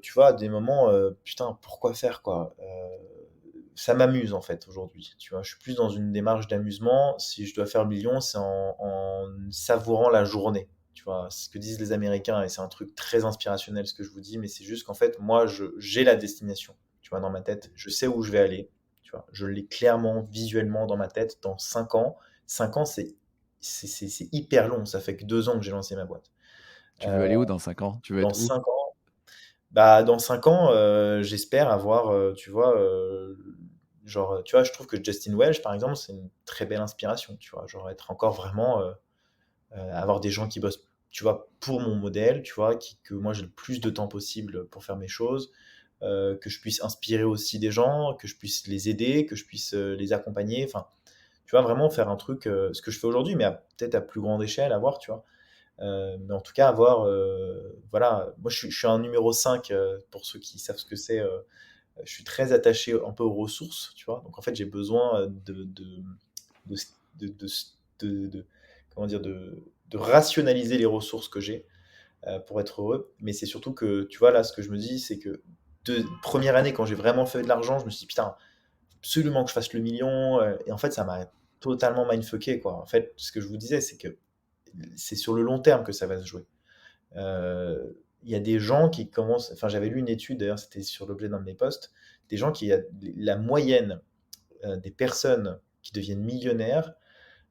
tu vois, des moments, putain, pourquoi faire quoi? Ça m'amuse en fait aujourd'hui. Tu vois, je suis plus dans une démarche d'amusement. Si je dois faire le million, c'est en savourant la journée. Tu vois, c'est ce que disent les Américains et c'est un truc très inspirationnel ce que je vous dis, mais c'est juste qu'en fait, moi, j'ai la destination. Tu vois, dans ma tête, je sais où je vais aller. Tu vois, je l'ai clairement, visuellement dans ma tête. Dans 5 ans, 5 ans, c'est hyper long. Ça fait que 2 ans que j'ai lancé ma boîte. Tu veux Euh, aller où dans 5 ans? Tu veux dans être où? 5 ans, bah, dans 5 ans, j'espère avoir, tu vois, genre, tu vois, je trouve que Justin Welch, par exemple, c'est une très belle inspiration, tu vois. Genre être encore vraiment, avoir des gens qui bossent, tu vois, pour mon modèle, tu vois, que moi j'ai le plus de temps possible pour faire mes choses, que je puisse inspirer aussi des gens, que je puisse les aider, que je puisse les accompagner. Enfin, tu vois, vraiment faire un truc, ce que je fais aujourd'hui, mais peut-être à plus grande échelle, à voir, tu vois. Mais en tout cas, avoir, voilà, moi je suis un numéro 5 pour ceux qui savent ce que c'est. Je suis très attaché un peu aux ressources, tu vois. Donc en fait, j'ai besoin de, de, de, de- comment dire, de rationaliser les ressources que j'ai pour être heureux. Mais c'est surtout que, tu vois, là, ce que je me dis, c'est que première année, quand j'ai vraiment fait de l'argent, je me suis dit, putain, absolument que je fasse le million. Et en fait, ça m'a totalement mindfucké, quoi. En fait, ce que je vous disais, c'est que c'est sur le long terme que ça va se jouer. Il y a des gens qui commencent, enfin j'avais lu une étude, d'ailleurs c'était sur l'objet d'un de mes posts, des gens la moyenne des personnes qui deviennent millionnaires,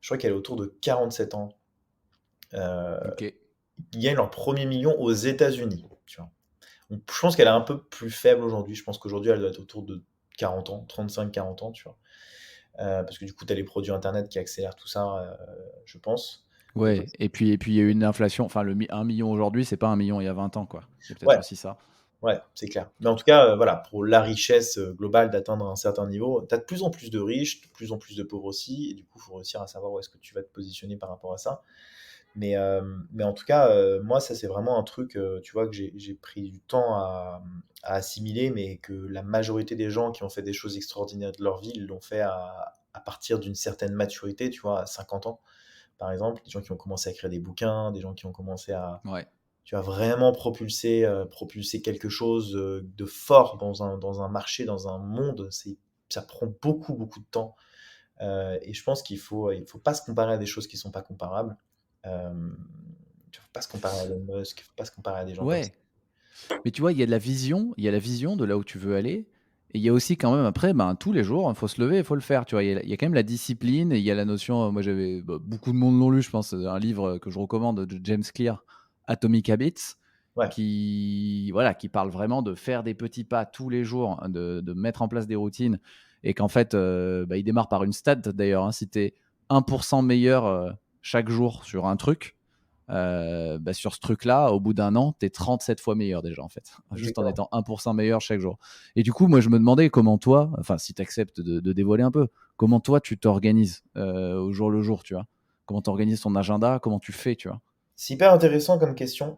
je crois qu'elle est autour de 47 ans, euh, Ok. qui gagnent leur premier million aux États-Unis. Tu vois. Donc, je pense qu'elle est un peu plus faible aujourd'hui. Je pense qu'aujourd'hui elle doit être autour de 40 ans, 35-40 ans, tu vois. Parce que du coup, tu as les produits internet qui accélèrent tout ça, je pense. Peut-être Ouais, aussi. et puis il y a eu une inflation. Enfin, 1 million aujourd'hui, c'est pas 1 million il y a 20 ans, quoi. Il y a peut-être Ouais, aussi ça. ouais, c'est clair. Mais en tout cas, voilà, pour la richesse globale d'atteindre un certain niveau, tu as de plus en plus de riches, de plus en plus de pauvres aussi, et du coup, il faut réussir à savoir où est-ce que tu vas te positionner par rapport à ça. Mais en tout cas, moi, ça, c'est vraiment un truc, tu vois, que j'ai pris du temps à assimiler, mais que la majorité des gens qui ont fait des choses extraordinaires de leur vie, ils l'ont fait à partir d'une certaine maturité, tu vois, à 50 ans, par exemple. Des gens qui ont commencé à écrire des bouquins, des gens qui ont commencé à, Ouais. tu as vraiment propulser quelque chose de fort dans un marché, dans un monde. Ça prend beaucoup, beaucoup de temps. Et je pense il faut pas se comparer à des choses qui sont pas comparables. Euh, il faut pas se comparer à Elon Musk, il faut pas se comparer à des gens comme ça. Ouais. Mais tu vois, il y a de la vision, il y a la vision de là où tu veux aller. Et il y a aussi quand même après, ben, tous les jours, il faut se lever, il faut le faire. Tu vois, il y a quand même la discipline et il y a la notion. Moi, j'avais beaucoup de monde l'ont lu, je pense, un livre que je recommande de James Clear, Atomic Habits, Ouais, qui parle vraiment de faire des petits pas tous les jours, hein, de mettre en place des routines. Et qu'en fait, il démarre par une stat d'ailleurs, hein. Si tu es 1% meilleur chaque jour sur un truc, sur ce truc-là, au bout d'un an, tu es 37 fois meilleur déjà, en fait, juste en exactement. étant 1% meilleur chaque jour. Et du coup, moi, je me demandais comment toi, enfin, si tu acceptes de dévoiler un peu, comment toi, tu t'organises au jour le jour, tu vois. Comment tu organises ton agenda, comment tu fais, tu vois. C'est hyper intéressant comme question.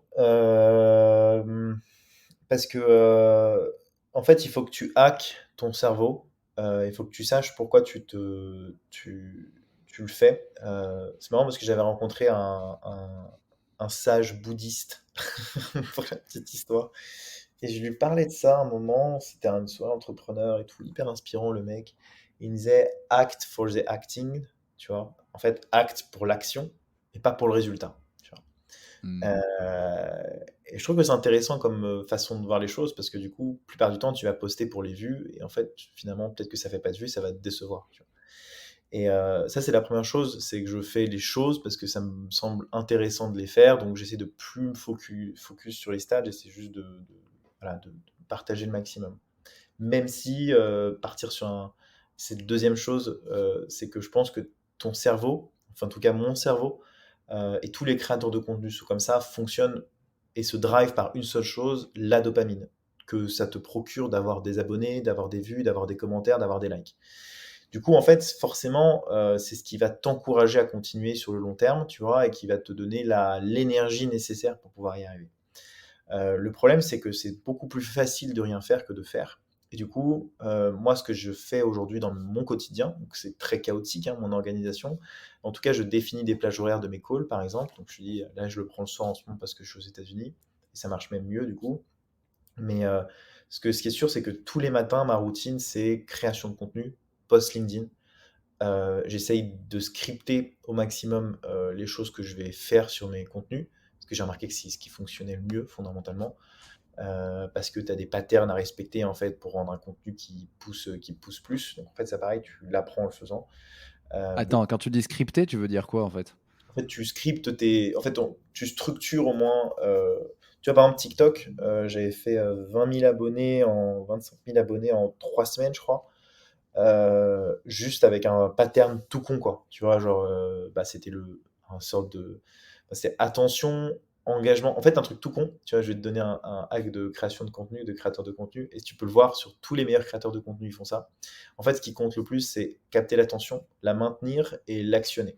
Parce que, en fait, il faut que tu hackes ton cerveau. Il faut que tu saches pourquoi tu le fais. C'est marrant parce que j'avais rencontré un sage bouddhiste pour la petite histoire. Et je lui parlais de ça un moment. C'était une soirée entrepreneur et tout, hyper inspirant le mec. Il me disait act for the acting, tu vois. En fait, act pour l'action et pas pour le résultat. Tu vois. Hmm. Et je trouve que c'est intéressant comme façon de voir les choses parce que du coup, la plupart du temps, tu vas poster pour les vues et en fait, finalement, peut-être que ça fait pas de vues, ça va te décevoir. Tu vois. Et ça, c'est la première chose, c'est que je fais les choses parce que ça me semble intéressant de les faire, donc j'essaie de plus me focus sur les stats, j'essaie juste voilà, de partager le maximum. Même si partir sur un... C'est la deuxième chose, c'est que je pense que ton cerveau, enfin en tout cas mon cerveau, et tous les créateurs de contenu sont comme ça, fonctionnent et se drive par une seule chose, la dopamine, que ça te procure d'avoir des abonnés, d'avoir des vues, d'avoir des commentaires, d'avoir des likes. Du coup, en fait, forcément, c'est ce qui va t'encourager à continuer sur le long terme, tu vois, et qui va te donner l'énergie nécessaire pour pouvoir y arriver. Le problème, c'est que c'est beaucoup plus facile de rien faire que de faire. Et du coup, moi, ce que je fais aujourd'hui dans mon quotidien, donc c'est très chaotique, hein, mon organisation. En tout cas, je définis des plages horaires de mes calls, par exemple. Donc, je dis, là, je le prends le soir en ce moment parce que je suis aux États-Unis. Et ça marche même mieux, du coup. Mais ce qui est sûr, c'est que tous les matins, ma routine, c'est création de contenu, post LinkedIn. J'essaye de scripter au maximum les choses que je vais faire sur mes contenus, parce que j'ai remarqué que c'est ce qui fonctionnait le mieux fondamentalement, parce que tu as des patterns à respecter en fait pour rendre un contenu qui pousse plus. Donc en fait, ça pareil, tu l'apprends en le faisant. Donc Attends, quand tu dis scripté, tu veux dire quoi en fait? en fait, tu scriptes en fait, tu structures au moins. Tu vois, par exemple, TikTok, j'avais fait 20 000 abonnés 25 000 abonnés en 3 semaines, je crois. Juste avec un pattern tout con, quoi. Tu vois, genre, bah, c'était un sorte de. Bah, c'est attention, engagement. En fait, un truc tout con. Tu vois, je vais te donner un hack de création de contenu, de créateur de contenu, et tu peux le voir sur tous les meilleurs créateurs de contenu, ils font ça. En fait, ce qui compte le plus, c'est capter l'attention, la maintenir et l'actionner.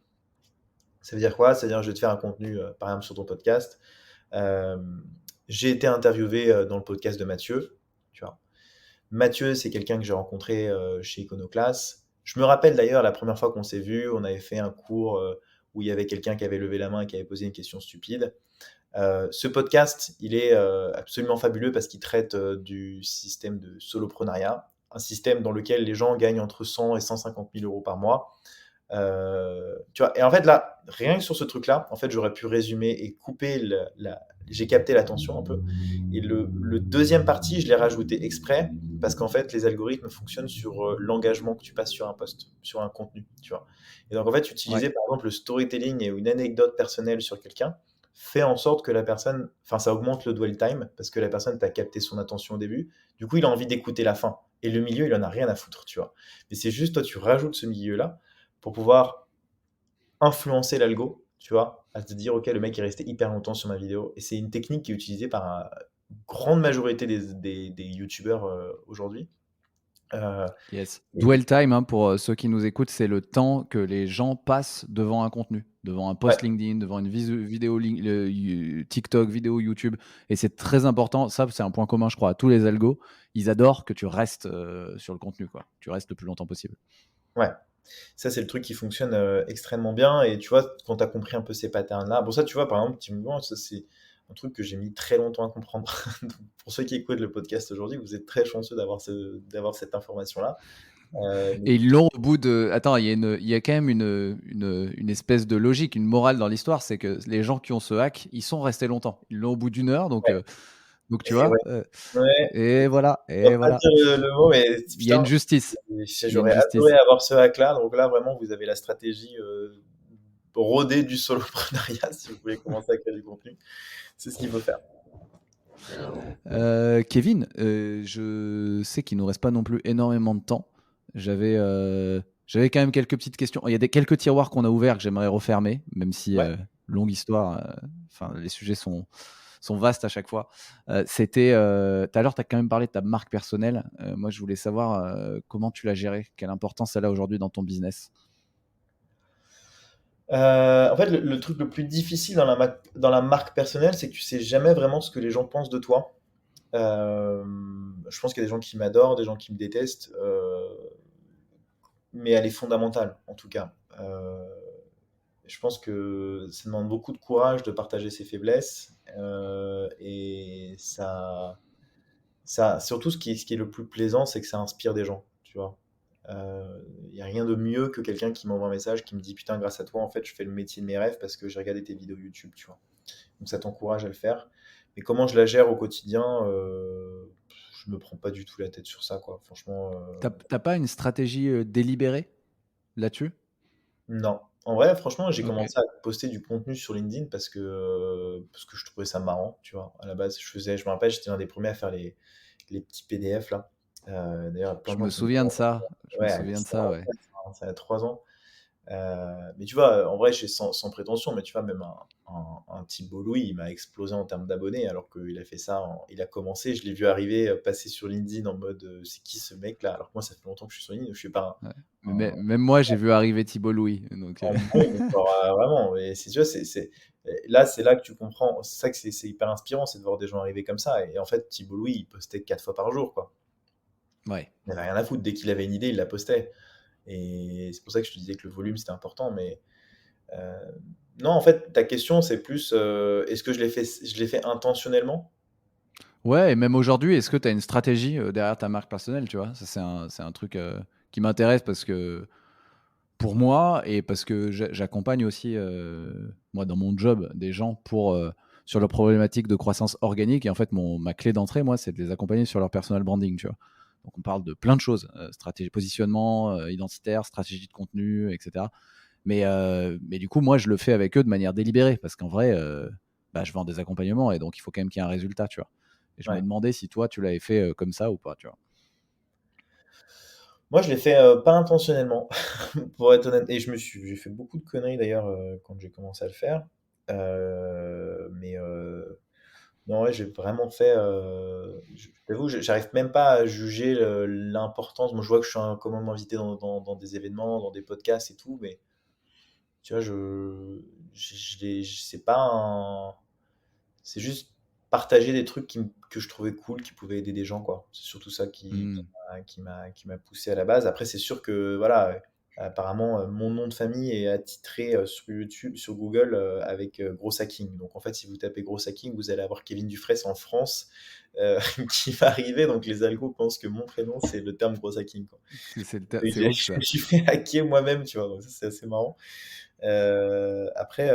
Ça veut dire quoi? Ça veut dire, je vais te faire un contenu, par exemple, sur ton podcast. Euh, j'ai été interviewé dans le podcast de Mathieu, tu vois. Mathieu, c'est quelqu'un que j'ai rencontré chez Iconoclast. Je me rappelle d'ailleurs la première fois qu'on s'est vu, on avait fait un cours où il y avait quelqu'un qui avait levé la main et qui avait posé une question stupide. Ce podcast, il est absolument fabuleux parce qu'il traite du système de soloprenariat, un système dans lequel les gens gagnent entre 100 et 150 000 euros par mois. Tu vois, et en fait, là, rien que sur ce truc-là, en fait, j'aurais pu résumer et couper j'ai capté l'attention un peu. Et le deuxième partie, je l'ai rajouté exprès parce qu'en fait, les algorithmes fonctionnent sur l'engagement que tu passes sur un post, sur un contenu, tu vois. Et donc, en fait, Ouais. utiliser par exemple le storytelling et une anecdote personnelle sur quelqu'un fait en sorte que la personne, enfin, ça augmente le dwell time parce que la personne t'a capté son attention au début. Du coup, il a envie d'écouter la fin. Et le milieu, il en a rien à foutre, tu vois. Mais c'est juste, toi, tu rajoutes ce milieu-là pour pouvoir influencer l'algo, tu vois, à te dire, ok, le mec est resté hyper longtemps sur ma vidéo. Et c'est une technique qui est utilisée par une grande majorité des youtubeurs aujourd'hui. Euh, Yes. et Dwell time, hein, pour ceux qui nous écoutent, c'est le temps que les gens passent devant un contenu, devant un ouais, post LinkedIn, devant une vidéo TikTok, vidéo YouTube. Et c'est très important. Ça, c'est un point commun, je crois, à tous les algos. Ils adorent que tu restes sur le contenu, quoi. Tu restes le plus longtemps possible. ouais. Ça, c'est le truc qui fonctionne extrêmement bien. Et tu vois, quand tu as compris un peu ces patterns-là, bon, ça, tu vois, par exemple, typiquement, ça, c'est un truc que j'ai mis très longtemps à comprendre. Donc, pour ceux qui écoutent le podcast aujourd'hui, vous êtes très chanceux d'avoir cette information-là. Mais Et ils l'ont au bout de. Attends, il y a quand même une espèce de logique, une morale dans l'histoire, c'est que les gens qui ont ce hack, ils sont restés longtemps. Ils l'ont au bout d'une heure, ouais, donc tu et ouais, vois. ouais. Et voilà, Je ne et vais pas voilà. dire le mot, mais Il y a putain, une justice. Il y a une j'aurais adoré justice. avoir ce hack-là. Donc là, vraiment, vous avez la stratégie rodée du soloprenariat si vous voulez commencer à créer du contenu. C'est ce qu'il faut faire. Kevin, je sais qu'il nous reste pas non plus énormément de temps. J'avais quand même quelques petites questions. Il y a quelques tiroirs qu'on a ouverts que j'aimerais refermer, même si Ouais. longue histoire. Enfin, les sujets sont vastes à chaque fois. C'était tout à l'heure, tu as quand même parlé de ta marque personnelle. Moi, je voulais savoir comment tu l'as gérée, quelle importance elle a aujourd'hui dans ton business. En fait, le truc le plus difficile dans la marque personnelle, c'est que tu sais jamais vraiment ce que les gens pensent de toi. Euh, je pense qu'il y a des gens qui m'adorent, des gens qui me détestent, mais elle est fondamentale, en tout cas. Je pense que ça demande beaucoup de courage de partager ses faiblesses, et surtout ce qui est le plus plaisant, c'est que ça inspire des gens, tu vois. Il n'y a rien de mieux que quelqu'un qui m'envoie un message qui me dit putain, grâce à toi, en fait, je fais le métier de mes rêves parce que j'ai regardé tes vidéos YouTube, tu vois. Donc ça t'encourage à le faire. Mais comment je la gère au quotidien, je me prends pas du tout la tête sur ça, quoi. Franchement, T'as pas une stratégie délibérée là-dessus? non. En vrai, franchement, j'ai Ok. commencé à poster du contenu sur LinkedIn parce que je trouvais ça marrant, tu vois. À la base, je me rappelle, j'étais l'un des premiers à faire les petits PDF là. D'ailleurs, plein Je de gens me qui me souviens de ça. Je me ouais, souviens de ça ça, ouais. remonte, ça a 3 ans. Mais tu vois, en vrai, sans prétention, mais tu vois, même un Thibault Louis, il m'a explosé en termes d'abonnés, alors qu'il a fait ça, il a commencé, je l'ai vu arriver, passer sur LinkedIn en mode c'est qui ce mec là? Alors que moi, ça fait longtemps que je suis sur LinkedIn, je suis pas Ouais. Même moi, j'ai vu arriver Thibault Louis. Donc, en bombe, genre, vraiment. Et c'est sûr, c'est là que tu comprends. C'est ça que c'est hyper inspirant, c'est de voir des gens arriver comme ça. Et en fait, Thibault Louis, il postait 4 fois par jour, quoi. ouais. Il n'avait rien à foutre. Dès qu'il avait une idée, il la postait. Et c'est pour ça que je te disais que le volume, c'était important. Mais euh, non, en fait, ta question, c'est plus est-ce que je l'ai fait intentionnellement? Ouais, et même aujourd'hui, est-ce que tu as une stratégie derrière ta marque personnelle, tu vois? Ça, c'est un truc qui m'intéresse parce que pour moi et parce que j'accompagne aussi, moi, dans mon job, des gens sur leur problématique de croissance organique. Et en fait, ma clé d'entrée, moi, c'est de les accompagner sur leur personal branding, tu vois? Donc, on parle de plein de choses, stratégie positionnement, identitaire, stratégie de contenu, etc. Mais du coup, moi, je le fais avec eux de manière délibérée parce qu'en vrai, bah, je vends des accompagnements et donc il faut quand même qu'il y ait un résultat, tu vois? Et je me Ouais. demandais si toi, tu l'avais fait comme ça ou pas, tu vois? Moi, je l'ai fait pas intentionnellement, pour être honnête. Et j'ai fait beaucoup de conneries d'ailleurs quand j'ai commencé à le faire. Mais non, ouais, j'ai vraiment fait. Je t'avoue, j'arrive même pas à juger l'importance. Moi, je vois que je suis quand même invité dans des événements, dans des podcasts et tout, mais tu vois, c'est pas un. C'est juste partager des trucs que je trouvais cool, qui pouvaient aider des gens, quoi. C'est surtout ça Hmm. qui m'a poussé à la base. Après, c'est sûr que, voilà, apparemment, mon nom de famille est attitré sur YouTube, sur Google, avec Gros Hacking. Donc, en fait, si vous tapez Gros Hacking, vous allez avoir Kevin Dufresne en France qui va arriver. Donc, les algos pensent que mon prénom, c'est le terme Gros Hacking, quoi. Et C'est ouf je me ça. suis fait hacker moi-même, tu vois. Donc, ça, c'est assez marrant. Après,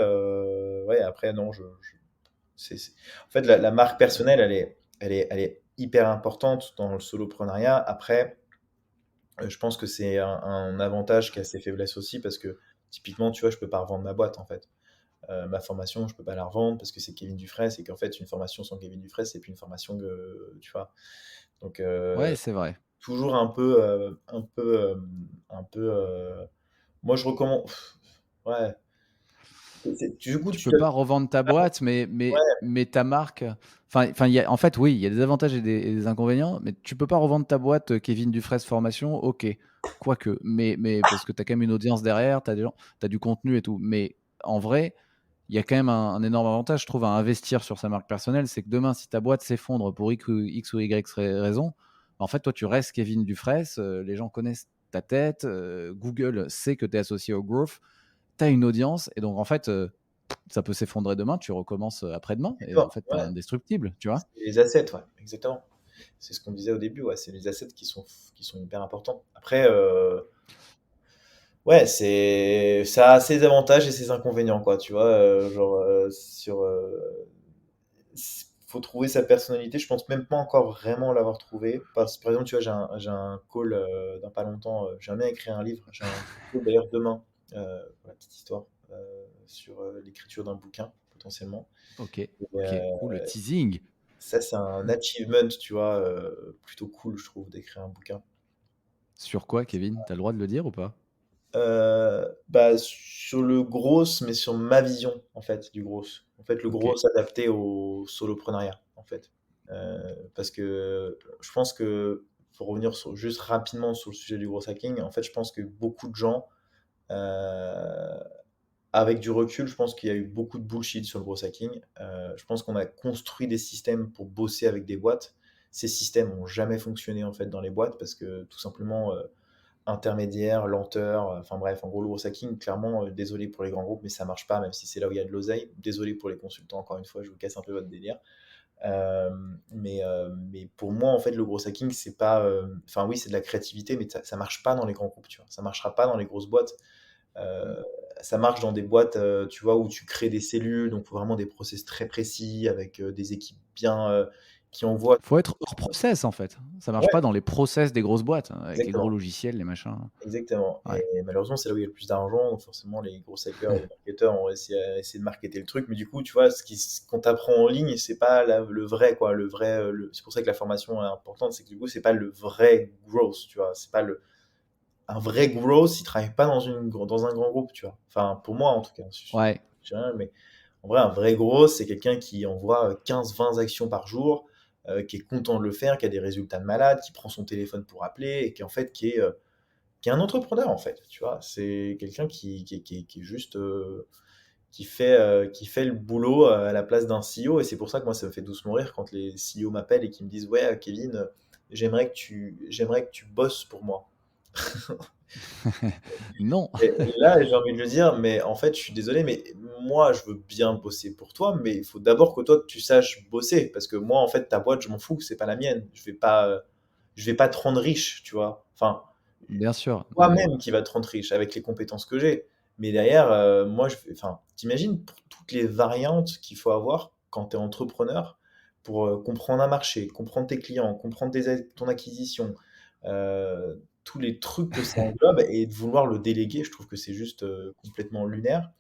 ouais, après, non, en fait, la marque personnelle, elle est hyper importante dans le soloprenariat. Après, je pense que c'est un avantage qui a ses faiblesses aussi parce que typiquement, tu vois, je peux pas revendre ma boîte en fait. Ma formation, je peux pas la revendre parce que c'est Kevin Dufresne et qu'en fait, une formation sans Kevin Dufresne, c'est plus une formation que, tu vois. Donc, Ouais, c'est vrai. toujours un peu. Moi, je recommande. Ouais. Du coup, Tu peux pas revendre ta boîte, ouais, mais ta marque. En fait, oui, il y a des avantages et des inconvénients, mais tu peux pas revendre ta boîte Kevin Dufresne Formation, ok. Quoique, mais parce que tu as quand même une audience derrière, tu as des gens, tu as du contenu et tout. Mais en vrai, il y a quand même un énorme avantage, je trouve, à investir sur sa marque personnelle. C'est que demain, si ta boîte s'effondre pour X ou Y raison, en fait, toi, tu restes Kevin Dufresne, les gens connaissent ta tête, Google sait que tu es associé au growth, tu as une audience, et donc en fait, ça peut s'effondrer demain, tu recommences après-demain, et en toi, fait, tu es ouais. indestructible, tu vois. C'est les assets, ouais, exactement. C'est ce qu'on disait au début, ouais, c'est les assets qui sont hyper importants. Après, ouais, ça a ses avantages et ses inconvénients, quoi, tu vois. Faut trouver sa personnalité. Je pense même pas encore vraiment l'avoir trouvé. Par exemple, tu vois, j'ai un call dans pas longtemps. J'aimerais bien écrire un livre. J'ai un call d'ailleurs demain, pour la petite histoire, sur l'écriture d'un bouquin, potentiellement. Ok, Et, ok. Ouh, le teasing. ça, c'est un achievement, tu vois, plutôt cool, je trouve, d'écrire un bouquin. Sur quoi, Kevin? T'as le droit de le dire ou pas? Bah, sur le gros, mais sur ma vision, en fait, du gros. En fait, le Ok. gros adapté au soloprenariat, en fait. Parce que je pense que, pour revenir juste rapidement sur le sujet du gros hacking, en fait, je pense que beaucoup de gens, euh, avec du recul, je pense qu'il y a eu beaucoup de bullshit sur le gros hacking. Je pense qu'on a construit des systèmes pour bosser avec des boîtes. Ces systèmes n'ont jamais fonctionné en fait dans les boîtes parce que tout simplement intermédiaire, lenteur, enfin bref, en gros le gros hacking, clairement, désolé pour les grands groupes, mais ça marche pas, même si c'est là où il y a de l'oseille. Désolé pour les consultants, encore une fois, je vous casse un peu votre délire. Mais pour moi, en fait, le gros hacking, c'est pas. Enfin, oui, c'est de la créativité, mais ça marche pas dans les grands groupes, tu vois. Ça marchera pas dans les grosses boîtes. Mm. Euh, Ça marche dans des boîtes, tu vois, où tu crées des cellules, donc faut vraiment des process très précis, avec des équipes bien qui envoient. Faut être hors process, en fait. Ça marche Ouais, pas dans les process des grosses boîtes, hein, avec les gros exactement. logiciels, les machins. Exactement. Ouais. Et malheureusement, c'est là où il y a le plus d'argent. Donc forcément, les gros hackers et les marketeurs ont essayé de marketer le truc. Mais du coup, tu vois, ce qu'on t'apprend en ligne, c'est pas le vrai, quoi. Le vrai, c'est pour ça que la formation est importante. C'est que du coup, c'est pas le vrai growth, tu vois. C'est pas un vrai growth, il travaille pas dans un grand groupe, tu vois. Enfin, pour moi, en tout cas. Ouais. Je sais rien, mais en vrai, un vrai growth, c'est quelqu'un qui envoie 15-20 actions par jour, qui est content de le faire, qui a des résultats de malade, qui prend son téléphone pour appeler et qui, en fait, qui est un entrepreneur en fait, tu vois. C'est quelqu'un qui est juste qui fait le boulot à la place d'un CEO. Et c'est pour ça que moi, ça me fait doucement rire quand les CEO m'appellent et qui me disent, ouais, Kevin, j'aimerais que tu bosses pour moi. Non. Et là, j'ai envie de lui dire, mais en fait, je suis désolé, mais moi, je veux bien bosser pour toi, mais il faut d'abord que toi, tu saches bosser, parce que moi, en fait, ta boîte, je m'en fous, c'est pas la mienne. Je vais pas te rendre riche, tu vois. Enfin, Bien sûr. Non, mais toi-même qui va te rendre riche avec les compétences que j'ai. Mais derrière, moi, enfin, t'imagines pour toutes les variantes qu'il faut avoir quand tu es entrepreneur pour comprendre un marché, comprendre tes clients, comprendre ton acquisition, tous les trucs que ça englobe et de vouloir le déléguer, je trouve que c'est juste complètement lunaire.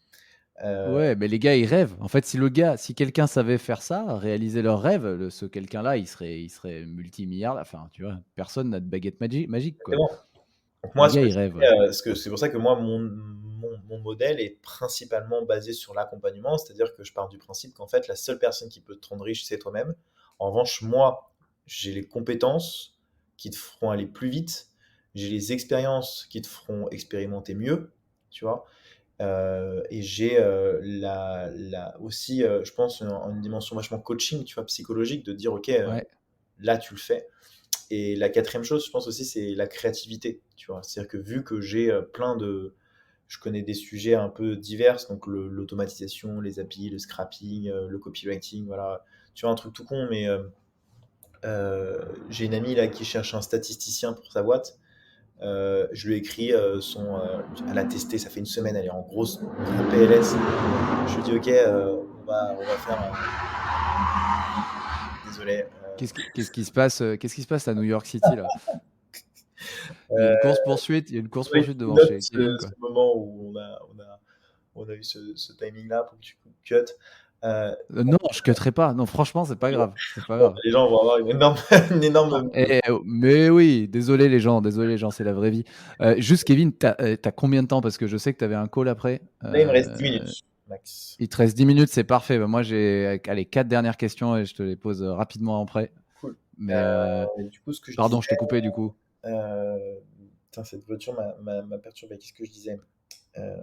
Euh, ouais, mais les gars, ils rêvent. En fait, si quelqu'un savait faire ça, réaliser leur rêve, ce quelqu'un-là, il serait multimilliardaire. Enfin, tu vois, personne n'a de baguette magique, quoi. Exactement. Donc moi, Les ce gars, que ils je rêvent, fais, ouais. c'est pour ça que moi, mon modèle est principalement basé sur l'accompagnement, c'est-à-dire que je pars du principe qu'en fait, la seule personne qui peut te rendre riche, c'est toi-même. En revanche, moi, j'ai les compétences qui te feront aller plus vite, j'ai les expériences qui te feront expérimenter mieux, tu vois, et j'ai aussi, je pense, une dimension vachement coaching, tu vois, psychologique, de dire, ok, Ouais. là, tu le fais. Et la quatrième chose, je pense aussi, c'est la créativité, tu vois. C'est-à-dire que vu que j'ai je connais des sujets un peu divers, donc l'automatisation, les API, le scrapping, le copywriting, voilà. Tu vois, un truc tout con, mais j'ai une amie là qui cherche un statisticien pour sa boîte. Je lui ai écrit elle a testé, ça fait une semaine, elle est en gros PLS. Je lui ai dit, ok, on va faire désolé. Qu'est-ce qui se passe à New York City, là? Il y a une Euh, course-poursuite, il y a une oui, course-poursuite tu devant notes chez Kevin, ce quoi. moment où on a eu ce timing-là pour que tu cut. Euh, Non, je cutterai pas. Non, franchement, c'est pas grave. C'est pas bon, grave. les gens vont avoir une énorme, une Non, énorme. mais oui, désolé les gens, c'est la vraie vie. Juste, Kevin, t'as combien de temps? Parce que je sais que t'avais un call après. Là, il me reste 10 minutes, max. Il te reste 10 minutes, c'est parfait. Bah, moi, j'ai allez, 4 dernières questions et je te les pose rapidement après. Cool. Mais Du coup, ce que je disais, pardon, je t'ai coupé du coup. euh, putain, cette voiture m'a perturbé. Qu'est-ce que je disais? Euh,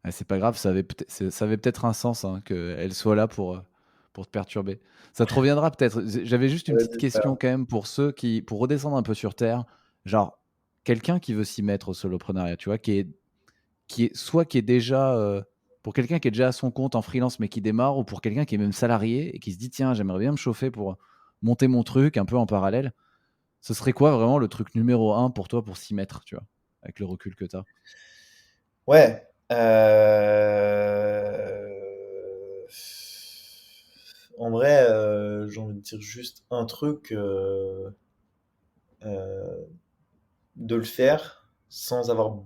Ah, c'est pas grave, ça avait peut-être un sens, hein, qu'elle soit là pour te perturber. Ça te reviendra peut-être. J'avais juste une petite Vas-y, c'est pas question grave. quand même pour redescendre un peu sur terre. Genre, quelqu'un qui veut s'y mettre au soloprenariat, tu vois, qui est déjà, pour quelqu'un qui est déjà à son compte en freelance mais qui démarre, ou pour quelqu'un qui est même salarié et qui se dit, tiens, j'aimerais bien me chauffer pour monter mon truc un peu en parallèle. Ce serait quoi vraiment le truc numéro un pour toi pour s'y mettre, tu vois, avec le recul que tu as? Ouais. En vrai, j'ai envie de dire juste un truc, euh, de le faire sans avoir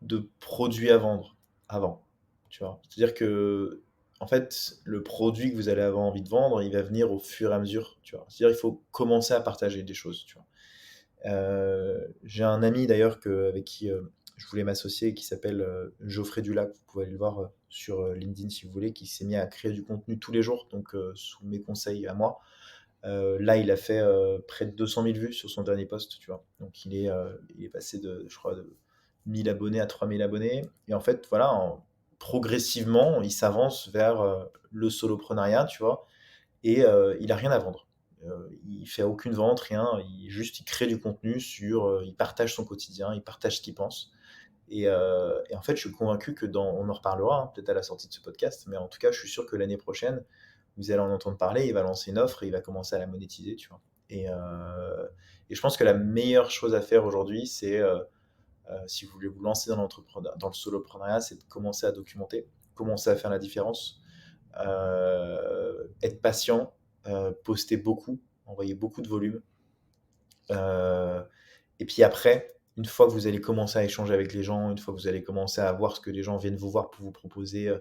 de produit à vendre avant, tu vois. C'est-à-dire que, en fait, le produit que vous allez avoir envie de vendre, il va venir au fur et à mesure, tu vois. C'est-à-dire il faut commencer à partager des choses, tu vois. J'ai un ami d'ailleurs avec qui je voulais m'associer, qui s'appelle Geoffrey Dulac. Vous pouvez aller le voir sur LinkedIn si vous voulez, qui s'est mis à créer du contenu tous les jours, donc sous mes conseils à moi. Là, il a fait près de 200 000 vues sur son dernier post, tu vois. Donc il est passé je crois, de 1000 abonnés à 3000 abonnés. Et en fait, voilà, progressivement, il s'avance vers le soloprenariat, tu vois. Et il a rien à vendre. Il fait aucune vente, rien. Il crée du contenu il partage son quotidien, il partage ce qu'il pense. Et en fait, je suis convaincu que on en reparlera hein, peut-être à la sortie de ce podcast, mais en tout cas, je suis sûr que l'année prochaine, vous allez en entendre parler. Il va lancer une offre et il va commencer à la monétiser, tu vois. Et je pense que la meilleure chose à faire aujourd'hui, c'est si vous voulez vous lancer dans le soloprenariat, c'est de commencer à documenter, commencer à faire la différence, être patient, poster beaucoup, envoyer beaucoup de volume. Euh, et puis après, une fois que vous allez commencer à échanger avec les gens, une fois que vous allez commencer à voir ce que les gens viennent vous voir pour vous proposer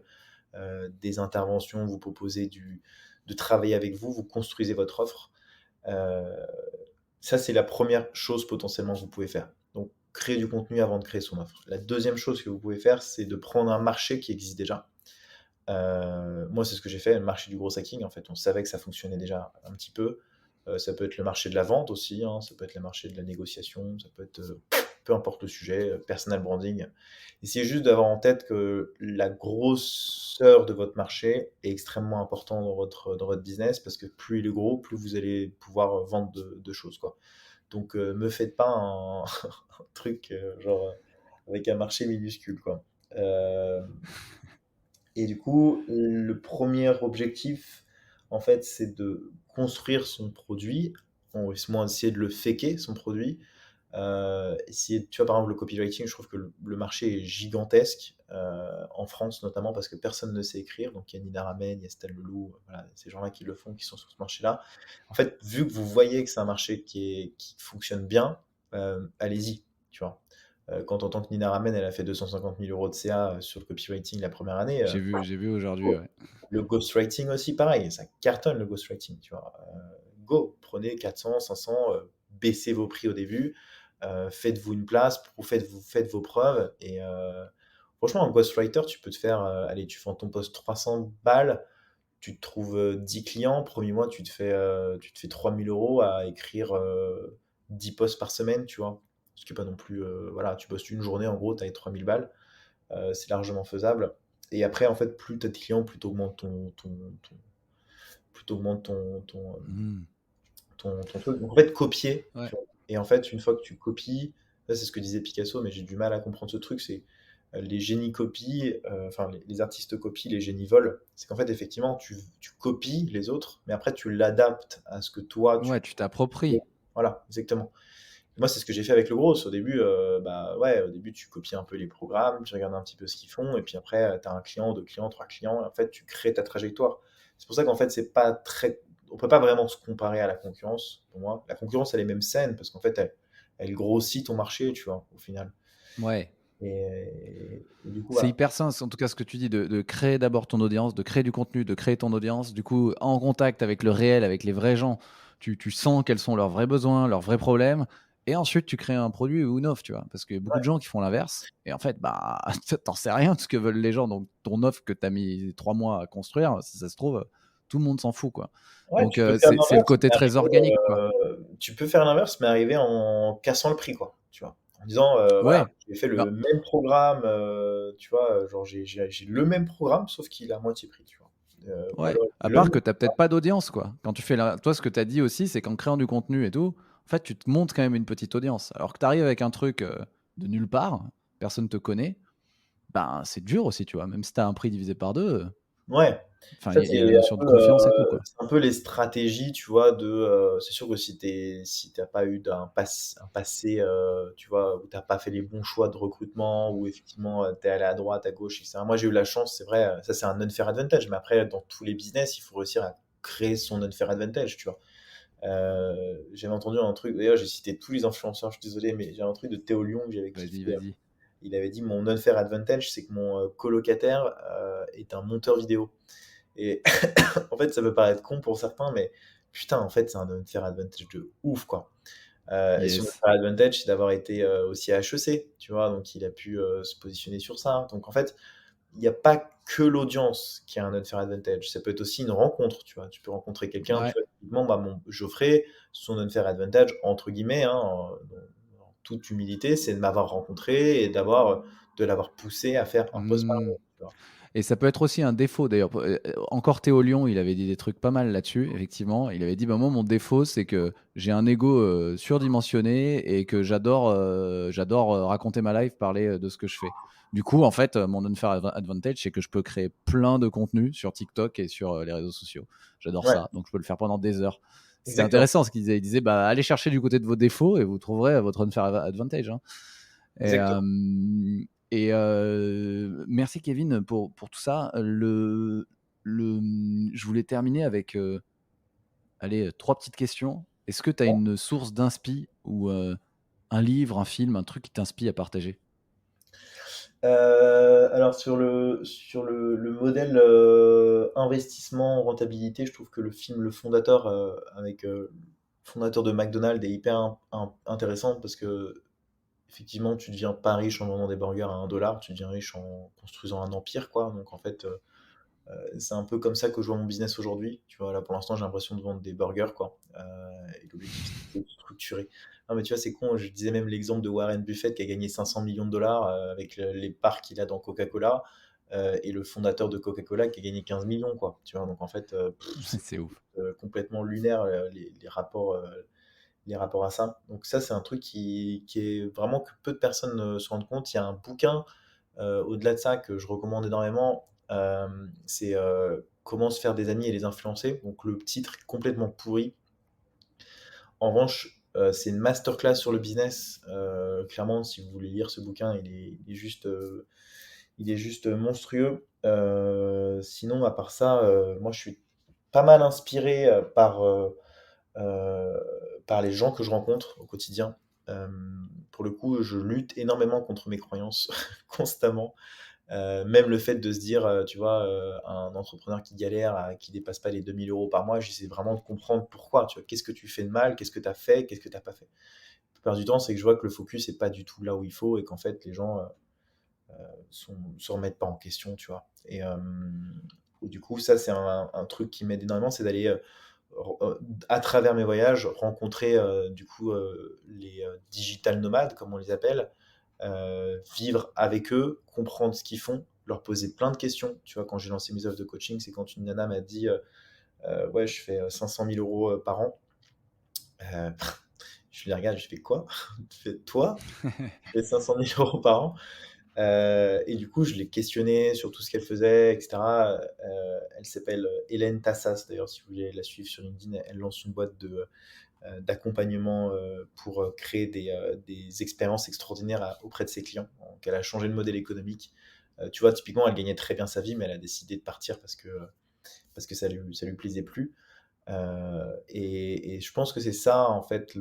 des interventions, vous proposer de travailler avec vous, vous construisez votre offre. Euh, Ça, c'est la première chose potentiellement que vous pouvez faire. Donc, créer du contenu avant de créer son offre. La deuxième chose que vous pouvez faire, c'est de prendre un marché qui existe déjà. Moi, c'est ce que j'ai fait, le marché du gros hacking. En fait, on savait que ça fonctionnait déjà un petit peu. Ça peut être le marché de la vente aussi, hein, ça peut être le marché de la négociation, ça peut être peu importe le sujet, personal branding. Essayez juste d'avoir en tête que la grosseur de votre marché est extrêmement important dans votre business parce que plus il est gros, plus vous allez pouvoir vendre de choses, quoi. Donc, me faites pas un, un truc genre avec un marché minuscule, quoi. Euh, et du coup, le premier objectif, en fait, c'est de construire son produit, ou moins essayer de le faker, son produit. Essayer, tu vois, par exemple, le copywriting, je trouve que le marché est gigantesque, en France notamment, parce que personne ne sait écrire. Donc, il y a Nina Ramen, il y a Estelle Leloup, voilà, ces gens-là qui le font, qui sont sur ce marché-là. En fait, vu que vous voyez que c'est un marché qui fonctionne bien, allez-y, tu vois. Quand on entend que Nina Ramen, elle a fait 250 000 euros de CA sur le copywriting la première année, J'ai vu aujourd'hui, go. ouais. Le ghostwriting aussi, pareil, ça cartonne le ghostwriting, tu vois. Go, prenez 400, 500, baissez vos prix au début, faites-vous une place, faites vos preuves. Et franchement, en ghostwriter, tu peux te faire, allez, tu vends ton poste 300 balles, tu te trouves 10 clients, premier mois, tu te fais 3 000 € à écrire 10 posts par semaine, tu vois. Ce qui n'est pas non plus, voilà, tu bosses une journée, en gros, tu as les 3 000 balles. C'est largement faisable. Et après, en fait, plus tu as de clients, plus tu augmentes plus t'augmentes Hmm. ton truc. Donc, en fait, copier. Ouais, Tu vois. Et en fait, une fois que tu copies, ça, c'est ce que disait Picasso, mais j'ai du mal à comprendre ce truc, c'est les génies copient, enfin, les artistes copient, les génies volent. C'est qu'en fait, effectivement, tu copies les autres, mais après, tu l'adaptes à ce que toi, tu ouais, tu t'appropries. voilà, exactement. Moi, c'est ce que j'ai fait avec le gros. Au début, bah ouais, au début, tu copies un peu les programmes, tu regardes un petit peu ce qu'ils font, et puis après, tu as un client, deux clients, trois clients, et en fait, tu crées ta trajectoire. C'est pour ça qu'en fait, c'est pas très. On peut pas vraiment se comparer à la concurrence, pour moi. La concurrence, elle est même saine, parce qu'en fait, elle grossit ton marché, tu vois, au final. Ouais. Et du coup, C'est voilà. hyper sain, en tout cas ce que tu dis, de créer d'abord ton audience, de créer du contenu, de créer ton audience. Du coup, en contact avec le réel, avec les vrais gens, tu sens quels sont leurs vrais besoins, leurs vrais problèmes. Et ensuite, tu crées un produit ou une offre, tu vois. Parce qu'il y a beaucoup de Ouais, gens qui font l'inverse. Et en fait, bah, t'en sais rien de ce que veulent les gens. Donc, ton offre que tu as mis 3 mois à construire, si ça se trouve, tout le monde s'en fout, quoi. ouais, Donc, tu peux faire c'est le l'inverse, côté mais très organique, quoi. tu peux faire l'inverse, mais arriver en cassant le prix, quoi. Tu vois. En disant, voilà, Ouais. j'ai fait le Bah, même programme, tu vois, genre j'ai le même programme, sauf qu'il est à moitié prix, tu vois. Ou ouais, alors à le part même que tu as peut-être pas d'audience, quoi. Quand tu fais toi, ce que tu as dit aussi, c'est qu'en créant du contenu et tout, en fait, tu te montes quand même une petite audience. Alors que tu arrives avec un truc de nulle part, personne te connaît, ben c'est dur aussi, tu vois. Même si tu as un prix divisé par deux, ouais, enfin, ça il y a la notion de confiance et tout, quoi. c'est un peu les stratégies, tu vois, c'est sûr que si t'as pas eu un passé, tu vois, où t'as pas fait les bons choix de recrutement, où effectivement t'es allé à droite, à gauche, etc. Moi j'ai eu la chance, c'est vrai, ça c'est un unfair advantage, mais après dans tous les business, il faut réussir à créer son unfair advantage, tu vois. J'avais entendu un truc, d'ailleurs j'ai cité tous les influenceurs, je suis désolé, mais j'ai un truc de Théo Lyon que j'avais Vas-y, kiffé. vas-y. Il avait dit mon unfair advantage, c'est que mon colocataire est un monteur vidéo. Et en fait, ça peut paraître con pour certains, mais putain, en fait, c'est un unfair advantage de ouf, quoi. Et son Yes. unfair advantage, c'est d'avoir été aussi à HEC, tu vois, donc il a pu se positionner sur ça. Donc en fait, il n'y a pas que l'audience qui a un unfair advantage. Ça peut être aussi une rencontre, tu vois. Tu peux rencontrer quelqu'un, tu Ouais. vois, typiquement, bah, Geoffrey, son unfair advantage, entre guillemets, hein, en toute humilité, c'est de m'avoir rencontré et de l'avoir poussé à faire un post par Hmm. mois, tu vois. Et ça peut être aussi un défaut d'ailleurs. Encore Théo Lyon, il avait dit des trucs pas mal là-dessus, effectivement. Il avait dit bah, moi, mon défaut, c'est que j'ai un ego surdimensionné et que j'adore raconter ma life, parler de ce que je fais. Du coup, en fait, mon unfair advantage, c'est que je peux créer plein de contenus sur TikTok et sur les réseaux sociaux. J'adore Ouais, ça. Donc, je peux le faire pendant des heures. C'était exactement. intéressant ce qu'il disait. Il disait bah, allez chercher du côté de vos défauts et vous trouverez votre unfair advantage, hein. Et, Exactement. merci Kevin pour tout ça. Je voulais terminer avec allez, 3 petites questions. Est-ce que tu as une source d'inspi ou un livre, un film, un truc qui t'inspire à partager? Alors sur le modèle investissement rentabilité, je trouve que le film Le Fondateur avec le fondateur de McDonald's est hyper intéressant parce que effectivement tu deviens pas riche en vendant des burgers à 1 dollar, tu deviens riche en construisant un empire, quoi. Donc en fait C'est un peu comme ça que je vois mon business aujourd'hui. Tu vois, là, pour l'instant, j'ai l'impression de vendre des burgers, quoi. Et l'objectif, c'est de structurer. Non, mais tu vois, c'est con. Je disais même l'exemple de Warren Buffett qui a gagné 500 millions de dollars avec les parts qu'il a dans Coca-Cola et le fondateur de Coca-Cola qui a gagné 15 millions, quoi. Tu vois, donc en fait, c'est C'est ouf. complètement lunaire les rapports à ça. Donc ça, c'est un truc qui est vraiment que peu de personnes se rendent compte. Il y a un bouquin au-delà de ça que je recommande énormément. C'est Comment se faire des amis et les influencer. Donc le titre est complètement pourri. En revanche, c'est une masterclass sur le business. Clairement, si vous voulez lire ce bouquin, il est juste monstrueux. Sinon, à part ça, moi je suis pas mal inspiré euh, par les gens que je rencontre au quotidien. Euh, pour le coup, je lutte énormément contre mes croyances constamment. Même le fait de se dire, tu vois, un entrepreneur qui galère, qui dépasse pas les 2 000 € par mois, j'essaie vraiment de comprendre pourquoi. Tu vois, qu'est-ce que tu fais de mal, qu'est-ce que tu as fait, qu'est-ce que tu n'as pas fait. La plupart du temps, c'est que je vois que le focus n'est pas du tout là où il faut et qu'en fait, les gens se remettent pas en question, tu vois. Et du coup, ça, c'est un truc qui m'aide énormément, c'est d'aller à travers mes voyages, rencontrer du coup les digital nomades, comme on les appelle, vivre avec eux, comprendre ce qu'ils font, leur poser plein de questions. Tu vois, quand j'ai lancé mes offres de coaching, c'est quand une nana m'a dit ouais, je fais 500 000 € par an. Euh, je les regarde, je fais quoi? Tu fais toi? Tu fais 500 000 € par an? Et du coup, je l'ai questionnée sur tout ce qu'elle faisait, etc. Elle s'appelle Hélène Tassas, d'ailleurs, si vous voulez la suivre sur LinkedIn, elle lance une boîte d'accompagnement pour créer des expériences extraordinaires auprès de ses clients. Donc, elle a changé de modèle économique. Tu vois, typiquement, elle gagnait très bien sa vie, mais elle a décidé de partir parce que ça lui plaisait plus. Et je pense que c'est ça, en fait,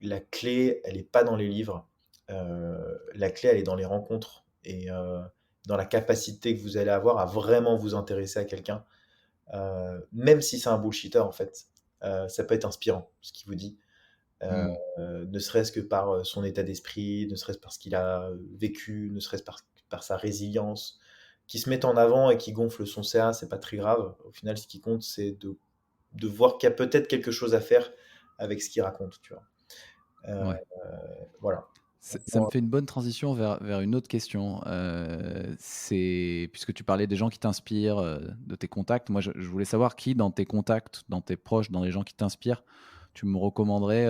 la clé, elle n'est pas dans les livres. La clé, elle est dans les rencontres et dans la capacité que vous allez avoir à vraiment vous intéresser à quelqu'un, même si c'est un bullshitter, en fait. Ça peut être inspirant, ce qu'il vous dit. Euh, Hmm. Ne serait-ce que par son état d'esprit, ne serait-ce parce qu'il a vécu, ne serait-ce par sa résilience, qui se met en avant et qui gonfle son CA, c'est pas très grave. Au final, ce qui compte, c'est de voir qu'il y a peut-être quelque chose à faire avec ce qu'il raconte, tu vois. Euh, Ouais. voilà. Ça me fait une bonne transition vers une autre question. C'est puisque tu parlais des gens qui t'inspirent, de tes contacts. Moi, je voulais savoir qui, dans tes contacts, dans tes proches, dans les gens qui t'inspirent, tu me recommanderais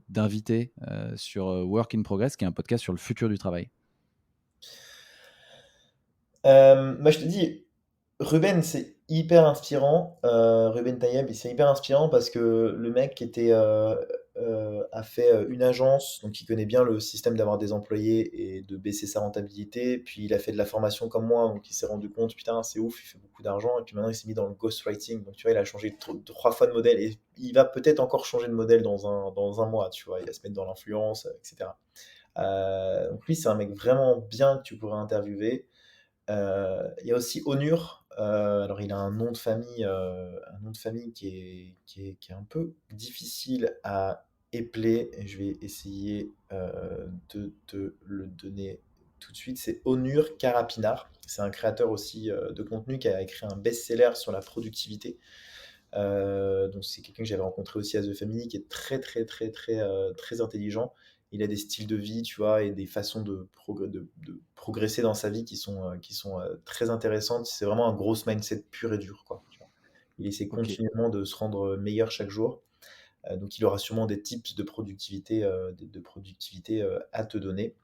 d'inviter sur Work in Progress, qui est un podcast sur le futur du travail. Moi, je te dis, Ruben, c'est hyper inspirant. Ruben Tayeb, c'est hyper inspirant parce que le mec a fait une agence, donc il connaît bien le système d'avoir des employés et de baisser sa rentabilité. Puis il a fait de la formation comme moi, donc il s'est rendu compte, putain, c'est ouf, il fait beaucoup d'argent. Et puis maintenant, il s'est mis dans le ghostwriting. Donc tu vois, il a changé 3 fois de modèle et il va peut-être encore changer de modèle dans un mois, tu vois. Il va se mettre dans l'influence, etc. Donc lui, c'est un mec vraiment bien que tu pourrais interviewer. Il y a aussi Onur. Alors, il a un nom de famille qui est un peu difficile à épeler. Et je vais essayer de te le donner tout de suite. C'est Onur Karapinar. C'est un créateur aussi de contenu qui a écrit un best-seller sur la productivité. Donc c'est quelqu'un que j'avais rencontré aussi à The Family, qui est très très très très très intelligent. Il a des styles de vie, tu vois, et des façons de progresser dans sa vie qui sont très intéressantes. C'est vraiment un gros mindset pur et dur, quoi. Tu vois. Il essaie Ok. continuellement de se rendre meilleur chaque jour. Donc il aura sûrement des tips de productivité à te donner.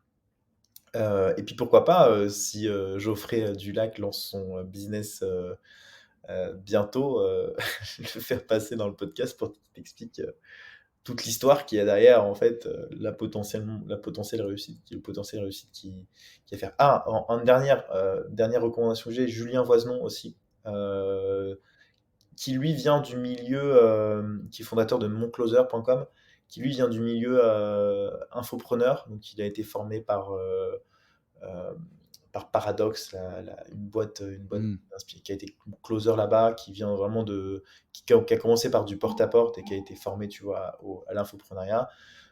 Et puis pourquoi pas, si Geoffrey Dulac lance son business bientôt, le faire passer dans le podcast pour qu'il t'explique toute l'histoire qu'il y a derrière, en fait, la potentielle réussite, le potentiel réussite qui est à faire. Ah, en dernière recommandation que j'ai, Julien Voisenon aussi, euh, qui lui vient du milieu, qui est fondateur de moncloser.com, qui lui vient du milieu infopreneur, donc il a été formé euh, par Paradox, une boîte Hmm. qui a été closer là-bas, qui vient vraiment qui a commencé par du porte-à-porte et qui a été formé, tu vois, à l'infoprenariat.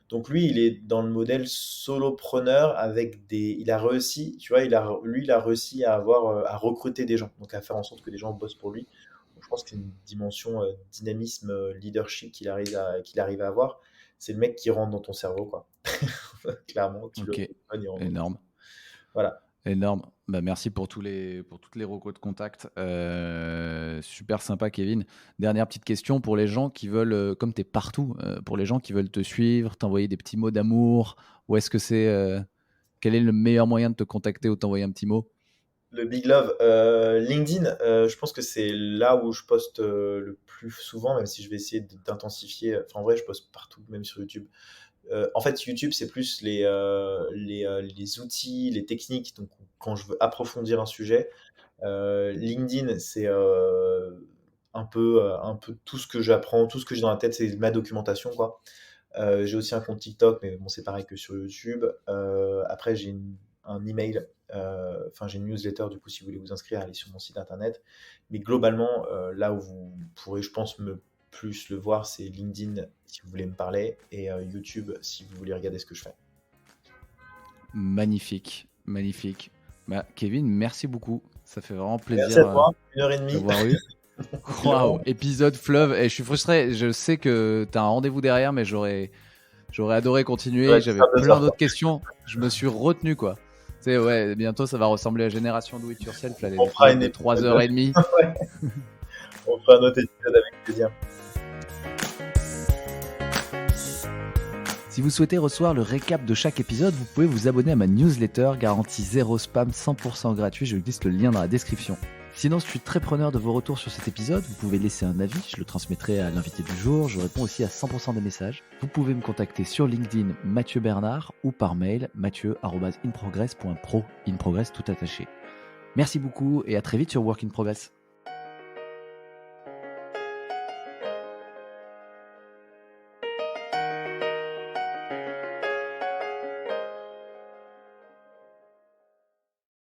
Donc lui, il est dans le modèle solopreneur avec il a réussi, tu vois, il a réussi à à recruter des gens, donc à faire en sorte que des gens bossent pour lui. Donc je pense que c'est une dimension dynamisme, leadership qu'il arrive à avoir. C'est le mec qui rentre dans ton cerveau, quoi. Clairement, tu le Ok, il rentre dans ton énorme. cerveau. Voilà. Énorme. Bah, merci pour toutes les recos de contact. Super sympa, Kevin. Dernière petite question pour les gens qui veulent, comme tu es partout, pour les gens qui veulent te suivre, t'envoyer des petits mots d'amour, où est-ce que quel est le meilleur moyen de te contacter ou t'envoyer un petit mot? Le Big Love, LinkedIn, je pense que c'est là où je poste le plus souvent, même si je vais essayer d'intensifier. Enfin, en vrai, je poste partout, même sur YouTube. En fait, YouTube, c'est plus les outils, les techniques. Donc, quand je veux approfondir un sujet, LinkedIn, c'est un peu tout ce que j'apprends, tout ce que j'ai dans la tête, c'est ma documentation, quoi. J'ai aussi un compte TikTok, mais bon, c'est pareil que sur YouTube. Après, un email, enfin, j'ai une newsletter, du coup, si vous voulez vous inscrire, allez sur mon site internet. Mais globalement, là où vous pourrez, je pense, me plus le voir, c'est LinkedIn si vous voulez me parler et YouTube si vous voulez regarder ce que je fais. Magnifique, magnifique. Bah, Kevin, merci beaucoup. Ça fait vraiment Merci plaisir à toi, 1h30. d'avoir eu. Waouh, épisode fleuve. Et je suis frustré. Je sais que tu as un rendez-vous derrière, mais j'aurais adoré continuer. Ouais, tu J'avais seras 2 plein heures, d'autres quoi. questions. Je me suis retenu, quoi. Tu sais, ouais, bientôt ça va ressembler à Génération Do It Yourself, là, les On fera épisodes une de épisode, 3h30. ouais, on fera un autre épisode avec plaisir. Si vous souhaitez recevoir le récap de chaque épisode, vous pouvez vous abonner à ma newsletter, garantie 0 spam, 100% gratuit. Je glisse le lien dans la description. Sinon, je suis très preneur de vos retours sur cet épisode. Vous pouvez laisser un avis, je le transmettrai à l'invité du jour. Je réponds aussi à 100% des messages. Vous pouvez me contacter sur LinkedIn Mathieu Bernard ou par mail mathieu@inprogress.pro, in progress tout attaché. Merci beaucoup et à très vite sur Work in Progress.